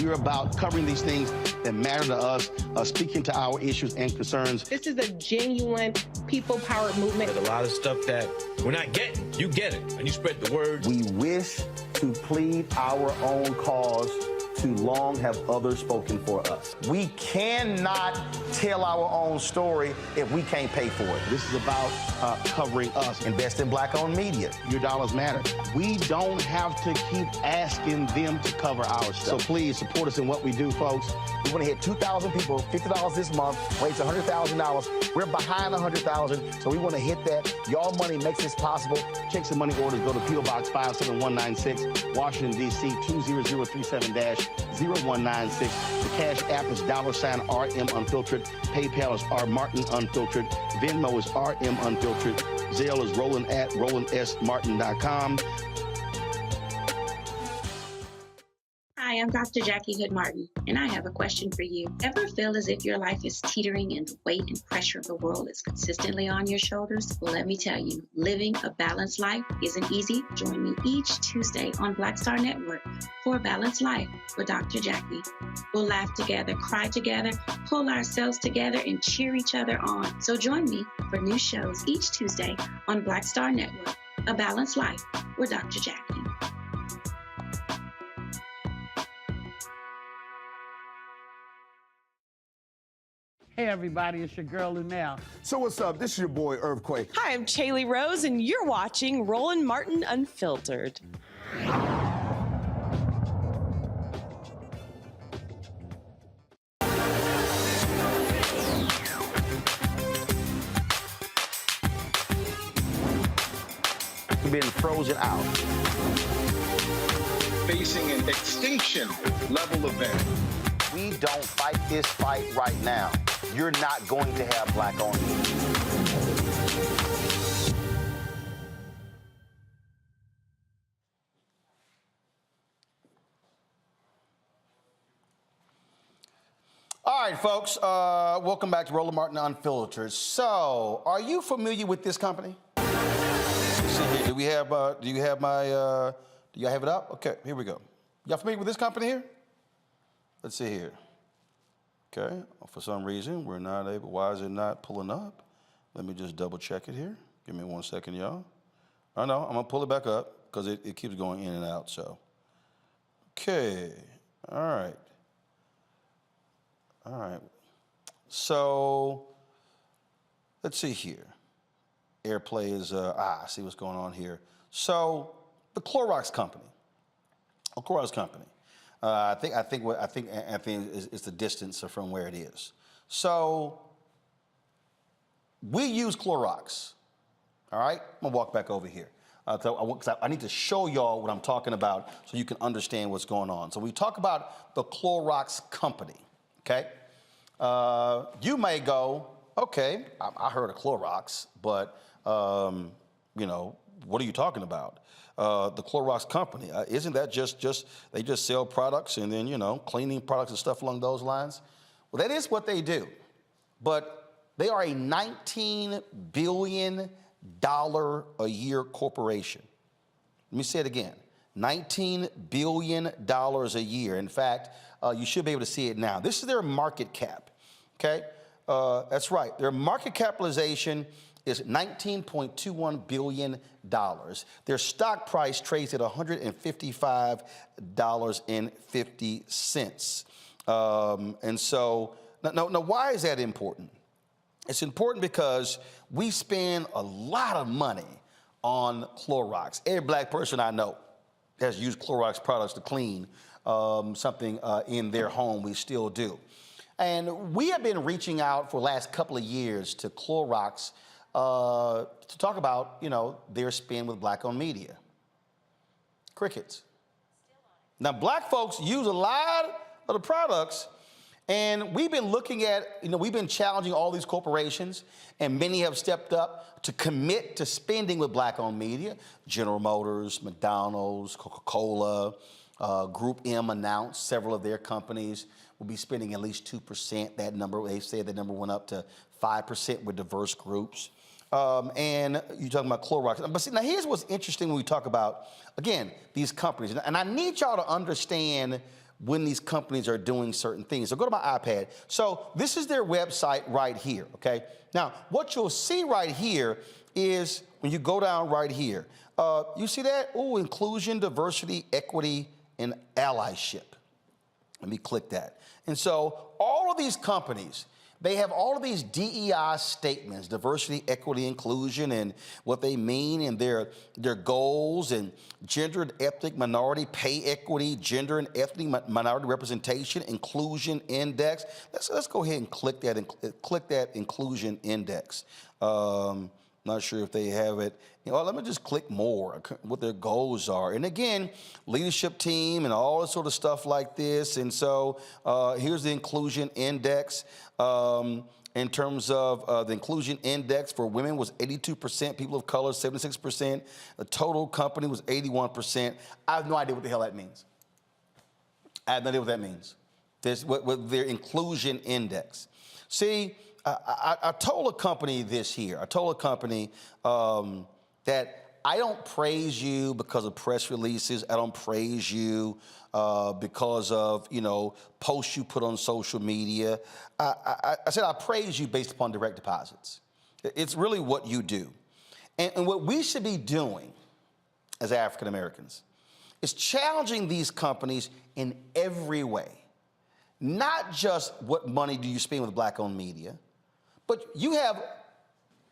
we're about covering these things that matter to us, speaking to our issues and concerns. This is a genuine people-powered movement. There's a lot of stuff that we're not getting. You get it, and you spread the word. We wish to plead our own cause. Too long have others spoken for us. We cannot tell our own story if we can't pay for it. This is about covering us. Invest in black-owned media. Your dollars matter. We don't have to keep asking them to cover our stuff. So please support us in what we do, folks. We want to hit 2,000 people, $50 this month, raise $100,000. We're behind 100,000, so we want to hit that. Y'all money makes this possible. Checks and money orders go to P.O. Box 57196, Washington, D.C. 20037-0196. The Cash App is $RM Unfiltered. PayPal is R Martin Unfiltered. Venmo is RM Unfiltered. Zelle is RolandSMartin.com. Hi, I'm Dr. Jackie Hood Martin, and I have a question for you. Ever feel as if your life is teetering and the weight and pressure of the world is consistently on your shoulders? Well, let me tell you, living a balanced life isn't easy. Join me each Tuesday on Black Star Network for A Balanced Life with Dr. Jackie. We'll laugh together, cry together, pull ourselves together, and cheer each other on. So join me for new shows each Tuesday on Black Star Network, A Balanced Life with Dr. Jackie. Hey everybody, it's your girl Lunel. So what's up? This is your boy Earthquake. Hi, I'm Chaley Rose, and you're watching Roland Martin Unfiltered. We've been frozen out. Facing an extinction level event. We don't fight this fight right now, you're not going to have black-owned media. All right, folks, welcome back to Roland Martin Unfiltered. So, are you familiar with this company? Let's see here. Do you have it up? Okay, here we go. Y'all familiar with this company here? Let's see here. Okay, for some reason, we're not able, why is it not pulling up? Let me just double check it here. Give me 1 second, y'all. I know, I'm gonna pull it back up because it keeps going in and out, so. Okay, all right. All right, so let's see here. Airplay is, I see what's going on here. So the Clorox company, I think it's the distance from where it is. So we use Clorox. All right, I'm gonna walk back over here. I need to show y'all what I'm talking about so you can understand what's going on. So we talk about the Clorox company, okay? You may go, okay, I heard of Clorox, but you know, what are you talking about? The Clorox company, isn't that just they just sell products and then, you know, cleaning products and stuff along those lines? Well, that is what they do, but they are a $19 billion a year corporation. Let me say it again, $19 billion a year. In fact, you should be able to see it now. This is their market cap, okay? That's right, their market capitalization is $19.21 billion. Their stock price trades at $155.50. And so, now why is that important? It's important because we spend a lot of money on Clorox. Every black person I know has used Clorox products to clean something in their home. We still do. And we have been reaching out for the last couple of years to Clorox to talk about, you know, their spin with black-owned media. Crickets. Now, black folks use a lot of the products, and we've been looking at, you know, we've been challenging all these corporations, and many have stepped up to commit to spending with black-owned media. General Motors, McDonald's, Coca-Cola, Group M announced several of their companies will be spending at least 2%. That number, they said that number went up to 5% with diverse groups. And you're talking about Clorox. But see, now here's what's interesting when we talk about, again, these companies. And I need y'all to understand when these companies are doing certain things. So go to my iPad. So this is their website right here, okay? Now, what you'll see right here is when you go down right here, you see that? Oh, inclusion, diversity, equity, and allyship. Let me click that. And so all of these companies, they have all of these DEI statements, diversity, equity, inclusion, and what they mean, and their goals, and gender and ethnic minority pay equity, gender and ethnic minority representation, inclusion index. Let's go ahead and click that inclusion index. Not sure if they have it. You know, let me just click more, what their goals are. And again, leadership team and all this sort of stuff like this. And so here's the inclusion index. In terms of the inclusion index for women was 82%, people of color 76%, the total company was 81%. I have no idea what the hell that means. I have no idea what that means. This, what their inclusion index. See, I told a company this here. I told a company that I don't praise you because of press releases. I don't praise you because of, you know, posts you put on social media. I said I praise you based upon direct deposits. It's really what you do. And what we should be doing as African Americans is challenging these companies in every way. Not just what money do you spend with black-owned media, but you have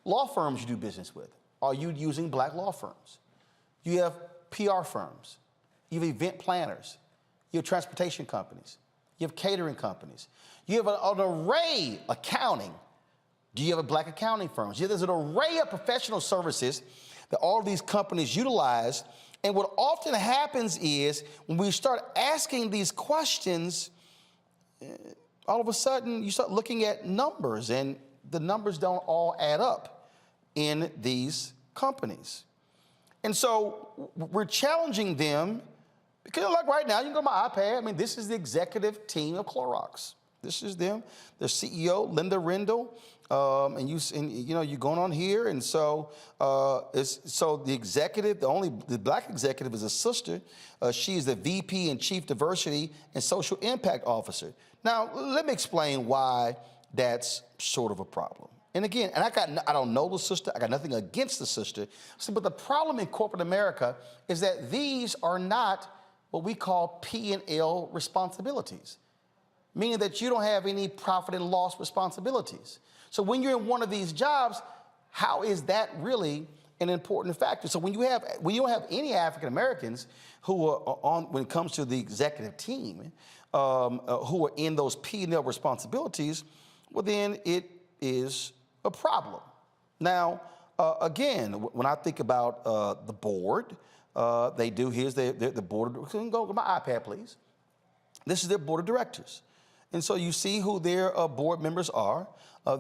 law firms you do business with. Are you using black law firms? You have PR firms. You have event planners. You have transportation companies. You have catering companies. You have an array of accounting. Do you have a black accounting firms? There's an array of professional services that all of these companies utilize. And what often happens is when we start asking these questions, all of a sudden you start looking at numbers, and the numbers don't all add up in these companies. And so we're challenging them because, like right now, you can go to my iPad. I mean, this is the executive team of Clorox. This is them, their CEO, Linda Rendell. And you're going on here, and so the executive, the black executive is a sister. She is the VP and Chief Diversity and Social Impact Officer. Now, let me explain why that's sort of a problem. And again, I don't know the sister. I got nothing against the sister. But the problem in corporate America is that these are not what we call P&L responsibilities, meaning that you don't have any profit and loss responsibilities. So when you're in one of these jobs, how is that really an important factor? So when you don't have any African Americans who are on, when it comes to the executive team, who are in those P&L responsibilities, well, then it is a problem. Now, again, when I think about the board, they do, here's the board, can go to my iPad, please. This is their board of directors. And so you see who their board members are,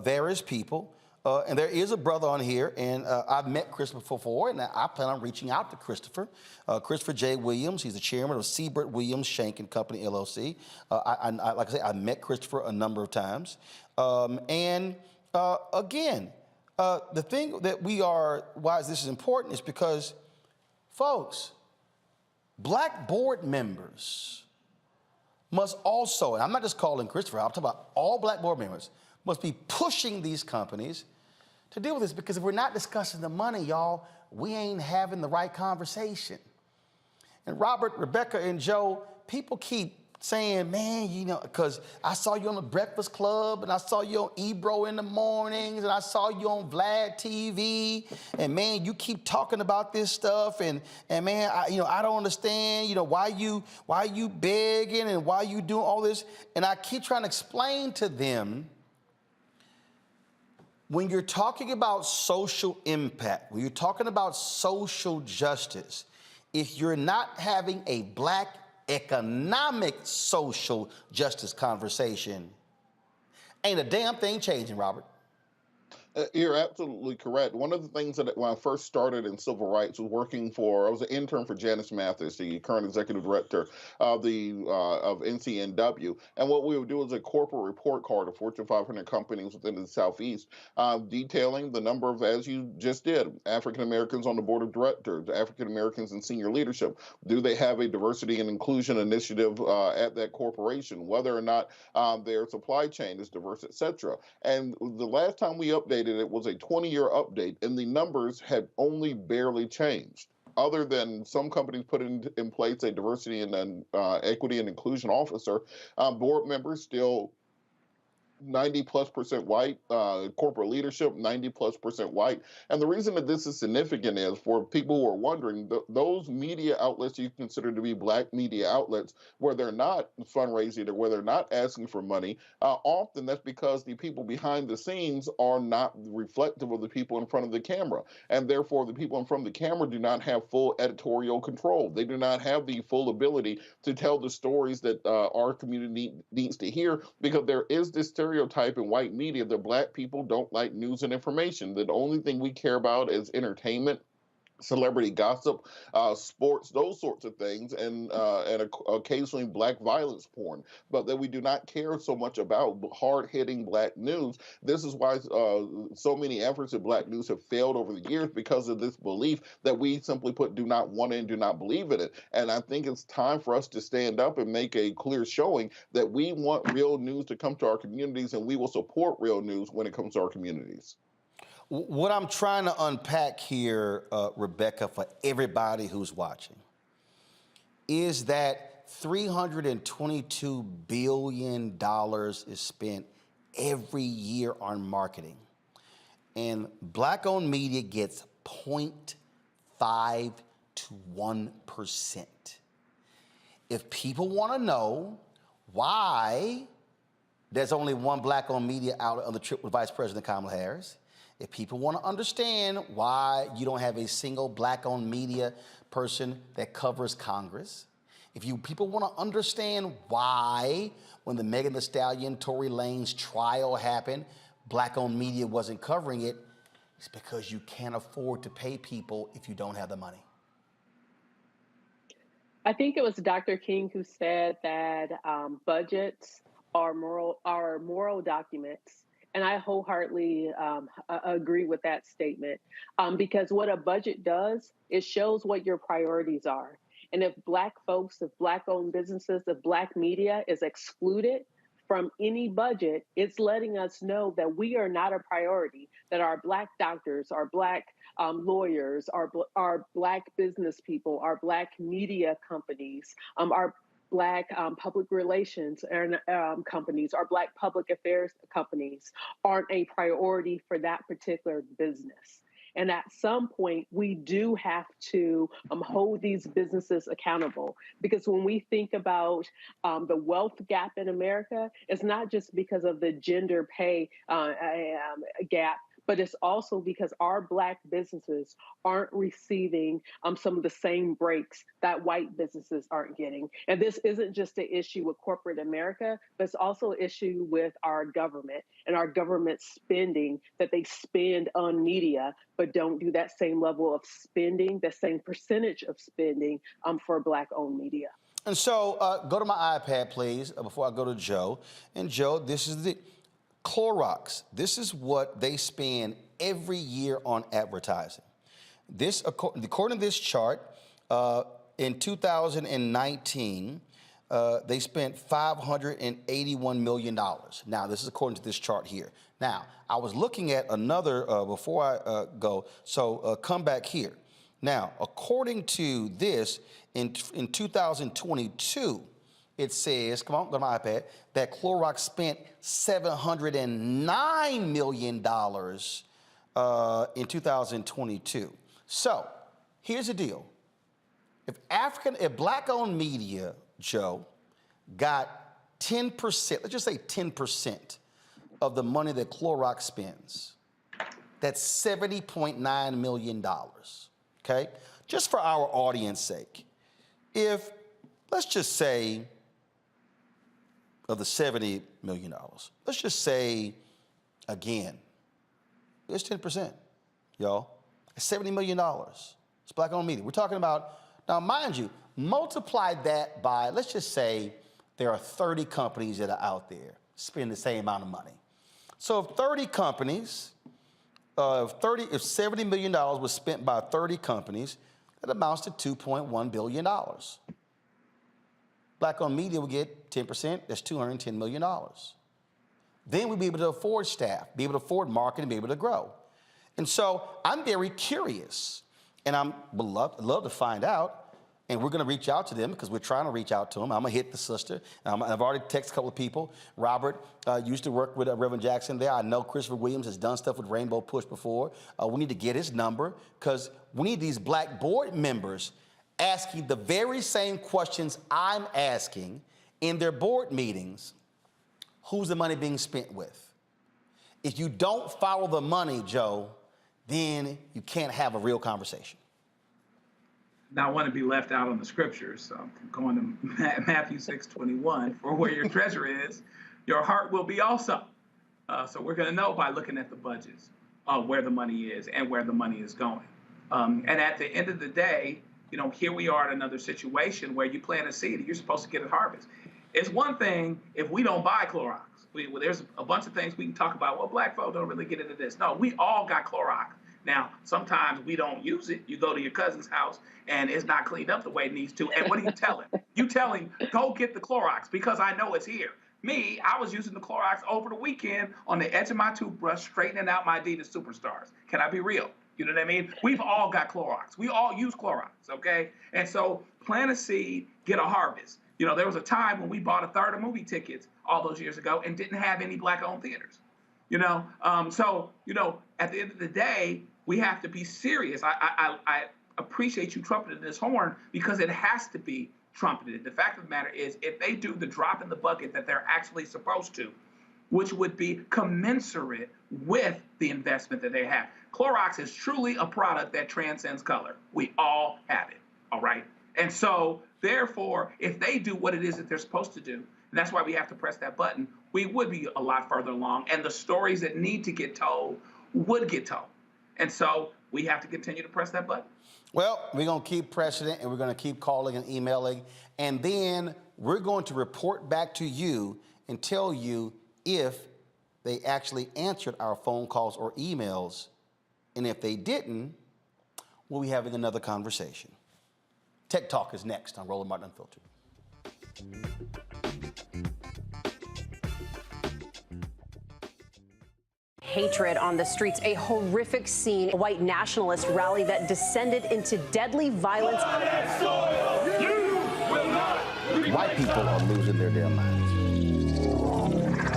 various people. And there is a brother on here, and I've met Christopher before, and I plan on reaching out to Christopher. Christopher J. Williams, he's the chairman of Siebert Williams Shank and Company, LLC. Like I say, I met Christopher a number of times. Again, the thing that why this is important is because, folks, black board members must also, and I'm not just calling Christopher, I'm talking about all black board members, must be pushing these companies to deal with this, because if we're not discussing the money, y'all, we ain't having the right conversation. And Robert, Rebecca, and Joe, people keep saying, man, you know, because I saw you on the Breakfast Club, and I saw you on Ebro in the mornings, and I saw you on Vlad TV, and man, you keep talking about this stuff, and man, I don't understand, why you begging and why you doing all this, and I keep trying to explain to them, when you're talking about social impact, when you're talking about social justice, if you're not having a black economic social justice conversation, ain't a damn thing changing, Robert. You're absolutely correct. One of the things that when I first started in civil rights was I was an intern for Janice Mathis, the current executive director of NCNW. And what we would do is a corporate report card of Fortune 500 companies within the Southeast, detailing the number of, as you just did, African Americans on the board of directors, African Americans in senior leadership. Do they have a diversity and inclusion initiative at that corporation? Whether or not their supply chain is diverse, et cetera. And the last time we updated it was a 20-year update, and the numbers had only barely changed. Other than some companies put in place a diversity and equity and inclusion officer, board members still 90+% white, corporate leadership 90+% white. And the reason that this is significant is, for people who are wondering, those media outlets you consider to be black media outlets, where they're not fundraising or where they're not asking for money, often that's because the people behind the scenes are not reflective of the people in front of the camera. And therefore, the people in front of the camera do not have full editorial control. They do not have the full ability to tell the stories that our community needs to hear, because there is this stereotype in white media that black people don't like news and information. That the only thing we care about is entertainment, celebrity gossip, sports, those sorts of things, and occasionally black violence porn, but that we do not care so much about hard-hitting black news. This is why so many efforts at black news have failed over the years, because of this belief that we simply put do not want it and do not believe in it. And I think it's time for us to stand up and make a clear showing that we want real news to come to our communities, and we will support real news when it comes to our communities. What I'm trying to unpack here, Rebecca, for everybody who's watching, is that $322 billion is spent every year on marketing, and black-owned media gets 0.5 to 1%. If people want to know why there's only one black-owned media outlet on the trip with Vice President Kamala Harris, if people want to understand why you don't have a single black-owned media person that covers Congress, if people want to understand why, when the Megan Thee Stallion, Tory Lanez trial happened, black-owned media wasn't covering it, it's because you can't afford to pay people if you don't have the money. I think it was Dr. King who said that budgets are moral documents. And I wholeheartedly agree with that statement, because what a budget does, it shows what your priorities are. And if black folks, if black-owned businesses, if black media is excluded from any budget, it's letting us know that we are not a priority, that our black doctors, our black lawyers, our black business people, our black media companies, our Black public relations companies, our Black public affairs companies aren't a priority for that particular business. And at some point, we do have to hold these businesses accountable, because when we think about the wealth gap in America, it's not just because of the gender pay gap, but it's also because our Black businesses aren't receiving some of the same breaks that white businesses aren't getting. And this isn't just an issue with corporate America, but it's also an issue with our government and our government spending that they spend on media, but don't do that same level of spending, the same percentage of spending for Black-owned media. And so go to my iPad, please, before I go to Joe. And Joe, this is the Clorox. This is what they spend every year on advertising. This, according to this chart, in 2019, they spent $581 million. Now, this is according to this chart here. Now, I was looking at another, before I go, so come back here. Now, according to this, in 2022, it says, come on, go to my iPad, that Clorox spent $709 million in 2022. So, here's the deal. If Black-owned media, Joe, got 10%, let's just say 10% of the money that Clorox spends, that's $70.9 million, okay? Just for our audience sake, if, let's just say, of the $70 million, let's just say, again, it's 10%, y'all. It's $70 million. It's Black-owned media. We're talking about, now mind you, multiply that by, let's just say there are 30 companies that are out there spending the same amount of money. So if 30 companies, if $70 million was spent by 30 companies, that amounts to $2.1 billion. Black-owned media will get 10%, that's $210 million. Then we'll be able to afford staff, be able to afford marketing, be able to grow. And so I'm very curious, and I would love to find out, and we're going to reach out to them because we're trying to reach out to them. I'm going to hit the sister. I've already texted a couple of people. Robert used to work with Reverend Jackson there. I know Christopher Williams has done stuff with Rainbow Push before. We need to get his number because we need these Black board members asking the very same questions I'm asking in their board meetings. Who's the money being spent with? If you don't follow the money, Joe, then you can't have a real conversation. Not want to be left out on the scriptures. So I'm going to Matthew 6:21. For where your treasure is, your heart will be also. So we're going to know by looking at the budgets where the money is and where the money is going. And at the end of the day, you know, here we are in another situation where you plant a seed, you're supposed to get a harvest. It's one thing if we don't buy Clorox. There's a bunch of things we can talk about. Well, Black folk don't really get into this. No, we all got Clorox. Now, sometimes we don't use it. You go to your cousin's house and it's not cleaned up the way it needs to. And what do you tell him? You tell him, go get the Clorox because I know it's here. Me, I was using the Clorox over the weekend on the edge of my toothbrush, straightening out my Adidas Superstars. Can I be real? You know what I mean? We've all got Clorox. We all use Clorox, okay? And so plant a seed, get a harvest. You know, there was a time when we bought a third of movie tickets all those years ago and didn't have any Black-owned theaters. You know, so, you know, at the end of the day, we have to be serious. I appreciate you trumpeting this horn because it has to be trumpeted. The fact of the matter is, if they do the drop in the bucket that they're actually supposed to, which would be commensurate with the investment that they have. Clorox is truly a product that transcends color. We all have it, all right? And so, therefore, if they do what it is that they're supposed to do, and that's why we have to press that button, we would be a lot further along, and the stories that need to get told would get told. And so we have to continue to press that button. Well, we're going to keep pressing it, and we're going to keep calling and emailing, and then we're going to report back to you and tell you if they actually answered our phone calls or emails, and if they didn't, we'll be having another conversation. Tech Talk is next on Roland Martin Unfiltered. Hatred on the streets, a horrific scene, a white nationalist rally that descended into deadly violence. White people are losing their damn minds.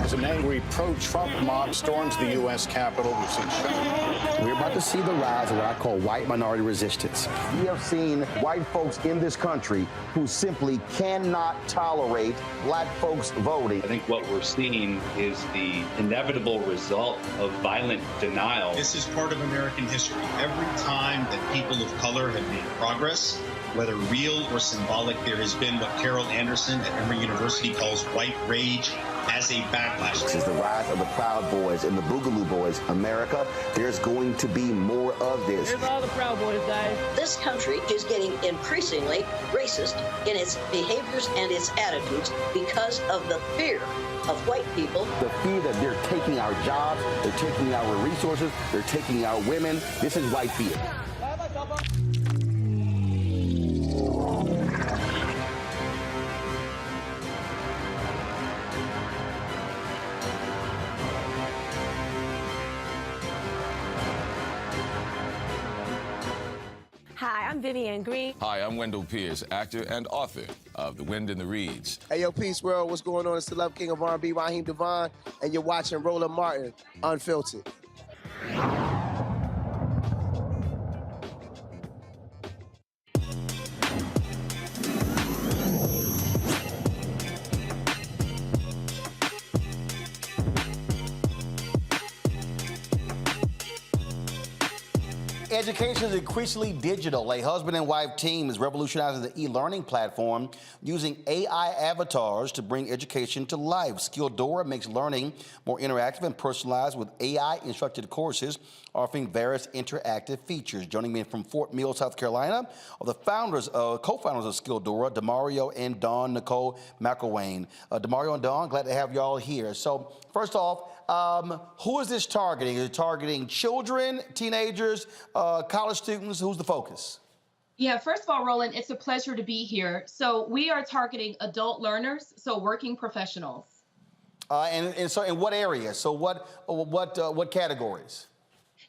As an angry pro-Trump mob storms the U.S. Capitol, we've seen shootings. We're about to see the rise of what I call white minority resistance. We have seen white folks in this country who simply cannot tolerate black folks voting. I think what we're seeing is the inevitable result of violent denial. This is part of American history. Every time that people of color have made progress, whether real or symbolic, there has been what Carol Anderson at Emory University calls white rage as a backlash. This is the rise of the Proud Boys and the Boogaloo Boys. America, there's going to be more of this. Here's all the Proud Boys, guys. This country is getting increasingly racist in its behaviors and its attitudes because of the fear of white people. The fear that they're taking our jobs, they're taking our resources, they're taking our women. This is white fear. Hi, I'm Vivian Green. Hi, I'm Wendell Pierce, actor and author of The Wind in the Reeds. Hey, yo, Peace World, what's going on? It's the Love King of R&B, Raheem Devon, and you're watching Roland Martin, Unfiltered. Education is increasingly digital. A husband and wife team is revolutionizing the e-learning platform using AI avatars to bring education to life. Skilldora makes learning more interactive and personalized with AI-instructed courses offering various interactive features. Joining me from Fort Mill, South Carolina, are the co-founders of Skilldora, Demario and Dawn Nicole McElwain. Demario and Dawn, glad to have y'all here. So first off, who is this targeting? Is it targeting children, teenagers, college students? Who's the focus? Yeah, first of all, Roland, it's a pleasure to be here. So we are targeting adult learners, so working professionals. And so in what areas? So what categories?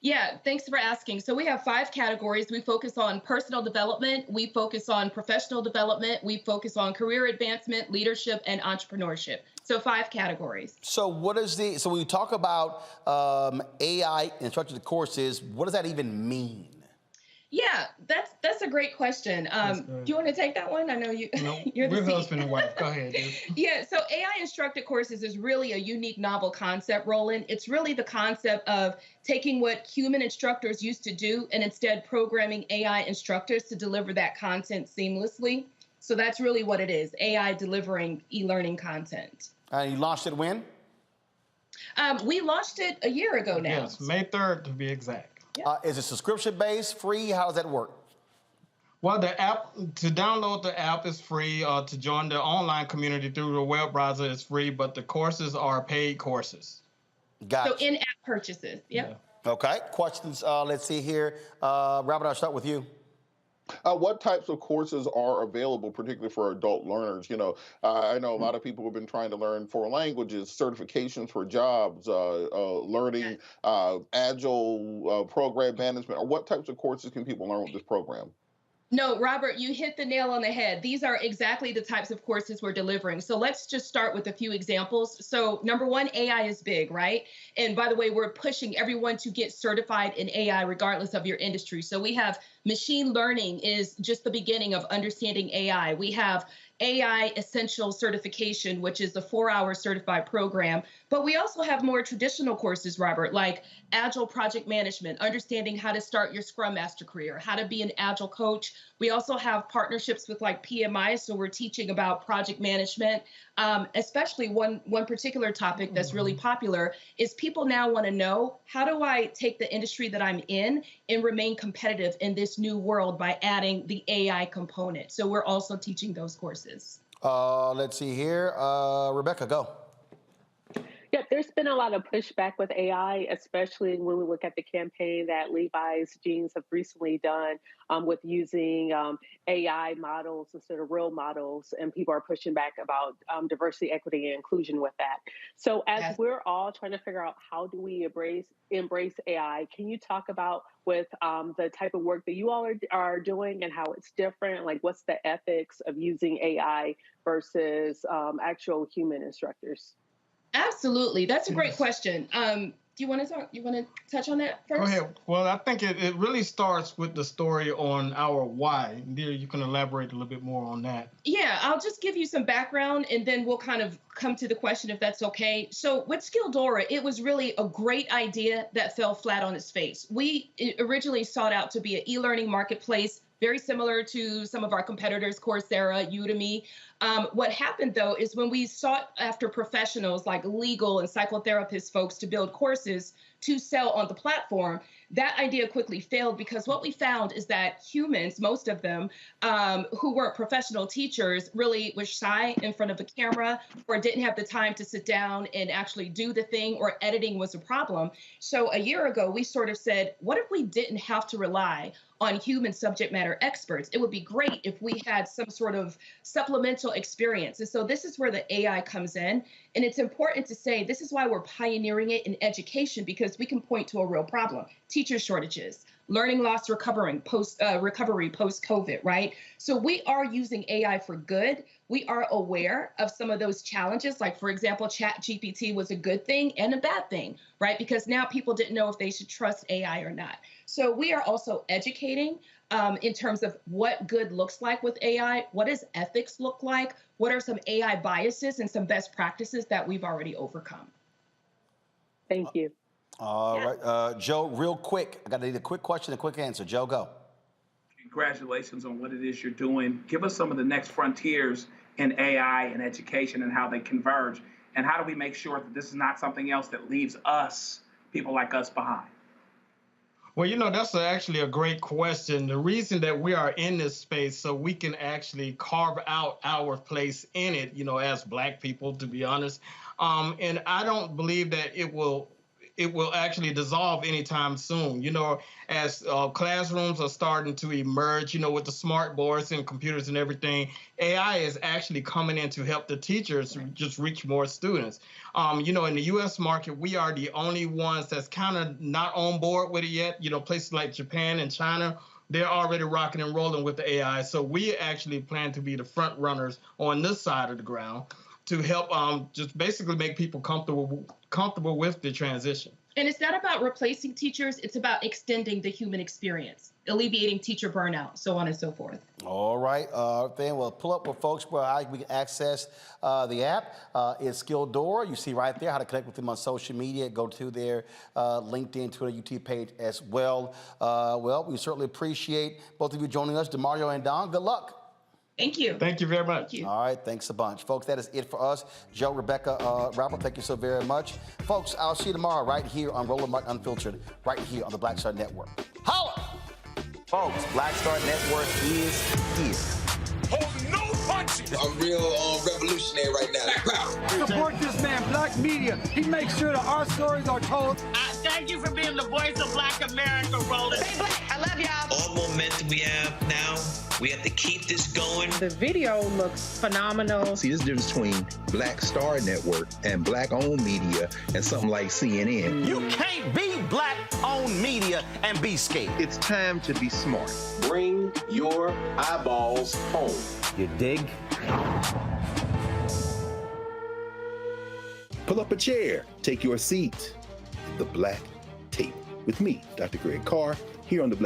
Yeah, thanks for asking. So we have 5 categories. We focus on personal development. We focus on professional development. We focus on career advancement, leadership, and entrepreneurship. So 5 categories. So so when you talk about AI instructed courses, what does that even mean? Yeah, that's a great question. Do you want to take that one? I know you. No, you're the we're husband and wife. Go ahead, dude. Yeah, so AI instructed courses is really a unique, novel concept, Roland. It's really the concept of taking what human instructors used to do and instead programming AI instructors to deliver that content seamlessly. So that's really what it is, AI delivering e-learning content. You launched it when? We launched it a year ago now. Yes, May 3rd to be exact. Is it subscription-based, free? How does that work? Well, the app, to download the app is free. To join the online community through the web browser is free, but the courses are paid courses. Gotcha. So in-app purchases, yep. Yeah. Okay, questions, let's see here. Robert, I'll start with you. What types of courses are available, particularly for adult learners? You know, I know a lot of people have been trying to learn foreign languages, certifications for jobs, learning agile program management. Or what types of courses can people learn with this program? No, Robert, you hit the nail on the head. These are exactly the types of courses we're delivering. So let's just start with a few examples. So number one, AI is big, right? And by the way, we're pushing everyone to get certified in AI regardless of your industry. So we have machine learning is just the beginning of understanding AI. We have AI Essential Certification, which is a 4-hour certified program. But we also have more traditional courses, Robert, like Agile Project Management, understanding how to start your Scrum Master career, how to be an Agile coach. We also have partnerships with like PMI, so we're teaching about project management. Especially one particular topic that's really popular is people now want to know, how do I take the industry that I'm in and remain competitive in this new world by adding the AI component? So we're also teaching those courses. Let's see here. Rebecca, go. Yeah, there's been a lot of pushback with AI, especially when we look at the campaign that Levi's Jeans have recently done with using AI models instead of real models, and people are pushing back about diversity, equity, and inclusion with that. So as we're all trying to figure out how do we embrace AI, can you talk about with the type of work that you all are doing and how it's different? Like, what's the ethics of using AI versus actual human instructors? Absolutely. That's a great question. Do you want to talk? You want to touch on that first? Go ahead. Well, I think it really starts with the story on our why. Dear, you can elaborate a little bit more on that. Yeah, I'll just give you some background and then we'll kind of come to the question if that's okay. So with Skilldora, it was really a great idea that fell flat on its face. We originally sought out to be an e-learning marketplace, very similar to some of our competitors, Coursera, Udemy. What happened, though, is when we sought after professionals like legal and psychotherapist folks to build courses to sell on the platform, that idea quickly failed because what we found is that humans, most of them, who weren't professional teachers, really were shy in front of a camera or didn't have the time to sit down and actually do the thing, or editing was a problem. So a year ago, we sort of said, what if we didn't have to rely on human subject matter experts? It would be great if we had some sort of supplemental experience. And so this is where the AI comes in. And it's important to say this is why we're pioneering it in education, because we can point to a real problem: teacher shortages, learning loss recovery post-COVID, right? So we are using AI for good. We are aware of some of those challenges. Like, for example, ChatGPT was a good thing and a bad thing, right? Because now people didn't know if they should trust AI or not. So we are also educating in terms of what good looks like with AI. What does ethics look like? What are some AI biases and some best practices that we've already overcome? Thank you. All right, Joe, real quick. I need a quick question, a quick answer. Joe, go. Congratulations on what it is you're doing. Give us some of the next frontiers in AI and education and how they converge. And how do we make sure that this is not something else that leaves us, people like us, behind? Well, you know, that's actually a great question. The reason that we are in this space so we can actually carve out our place in it, you know, as Black people, to be honest. And I don't believe that it will actually dissolve anytime soon. You know, as classrooms are starting to emerge, you know, with the smart boards and computers and everything, AI is actually coming in to help the teachers just reach more students. You know, in the U.S. market, we are the only ones that's kind of not on board with it yet. You know, places like Japan and China, they're already rocking and rolling with the AI. So we actually plan to be the front runners on this side of the ground to help just basically make people comfortable with the transition. And it's not about replacing teachers, it's about extending the human experience, alleviating teacher burnout, so on and so forth. All right, then we'll pull up with folks where we can access the app. It's Skilldora. You see right there how to connect with them on social media. Go to their LinkedIn, Twitter, YouTube page as well. Well, we certainly appreciate both of you joining us, DeMario and Don. Good luck. Thank you. Thank you very much. All right, thanks a bunch. Folks, that is it for us. Joe, Rebecca, Robert, thank you so very much. Folks, I'll see you tomorrow right here on Roland Martin Unfiltered, right here on the Black Star Network. Holla! Folks, Black Star Network is here. Oh, no punches! I'm real revolutionary right now. Support this man, Black Media. He makes sure that our stories are told. Thank you for being the voice of Black America, Roland. Stay Black. I love y'all. All momentum we have now, we have to keep this going. The video looks phenomenal. See, there's a difference between Black Star Network and Black-owned media and something like CNN. You can't be Black-owned media and be scared. It's time to be smart. Bring your eyeballs home. You dig? Pull up a chair. Take your seat. The Black Tape with me, Dr. Greg Carr, here on the Black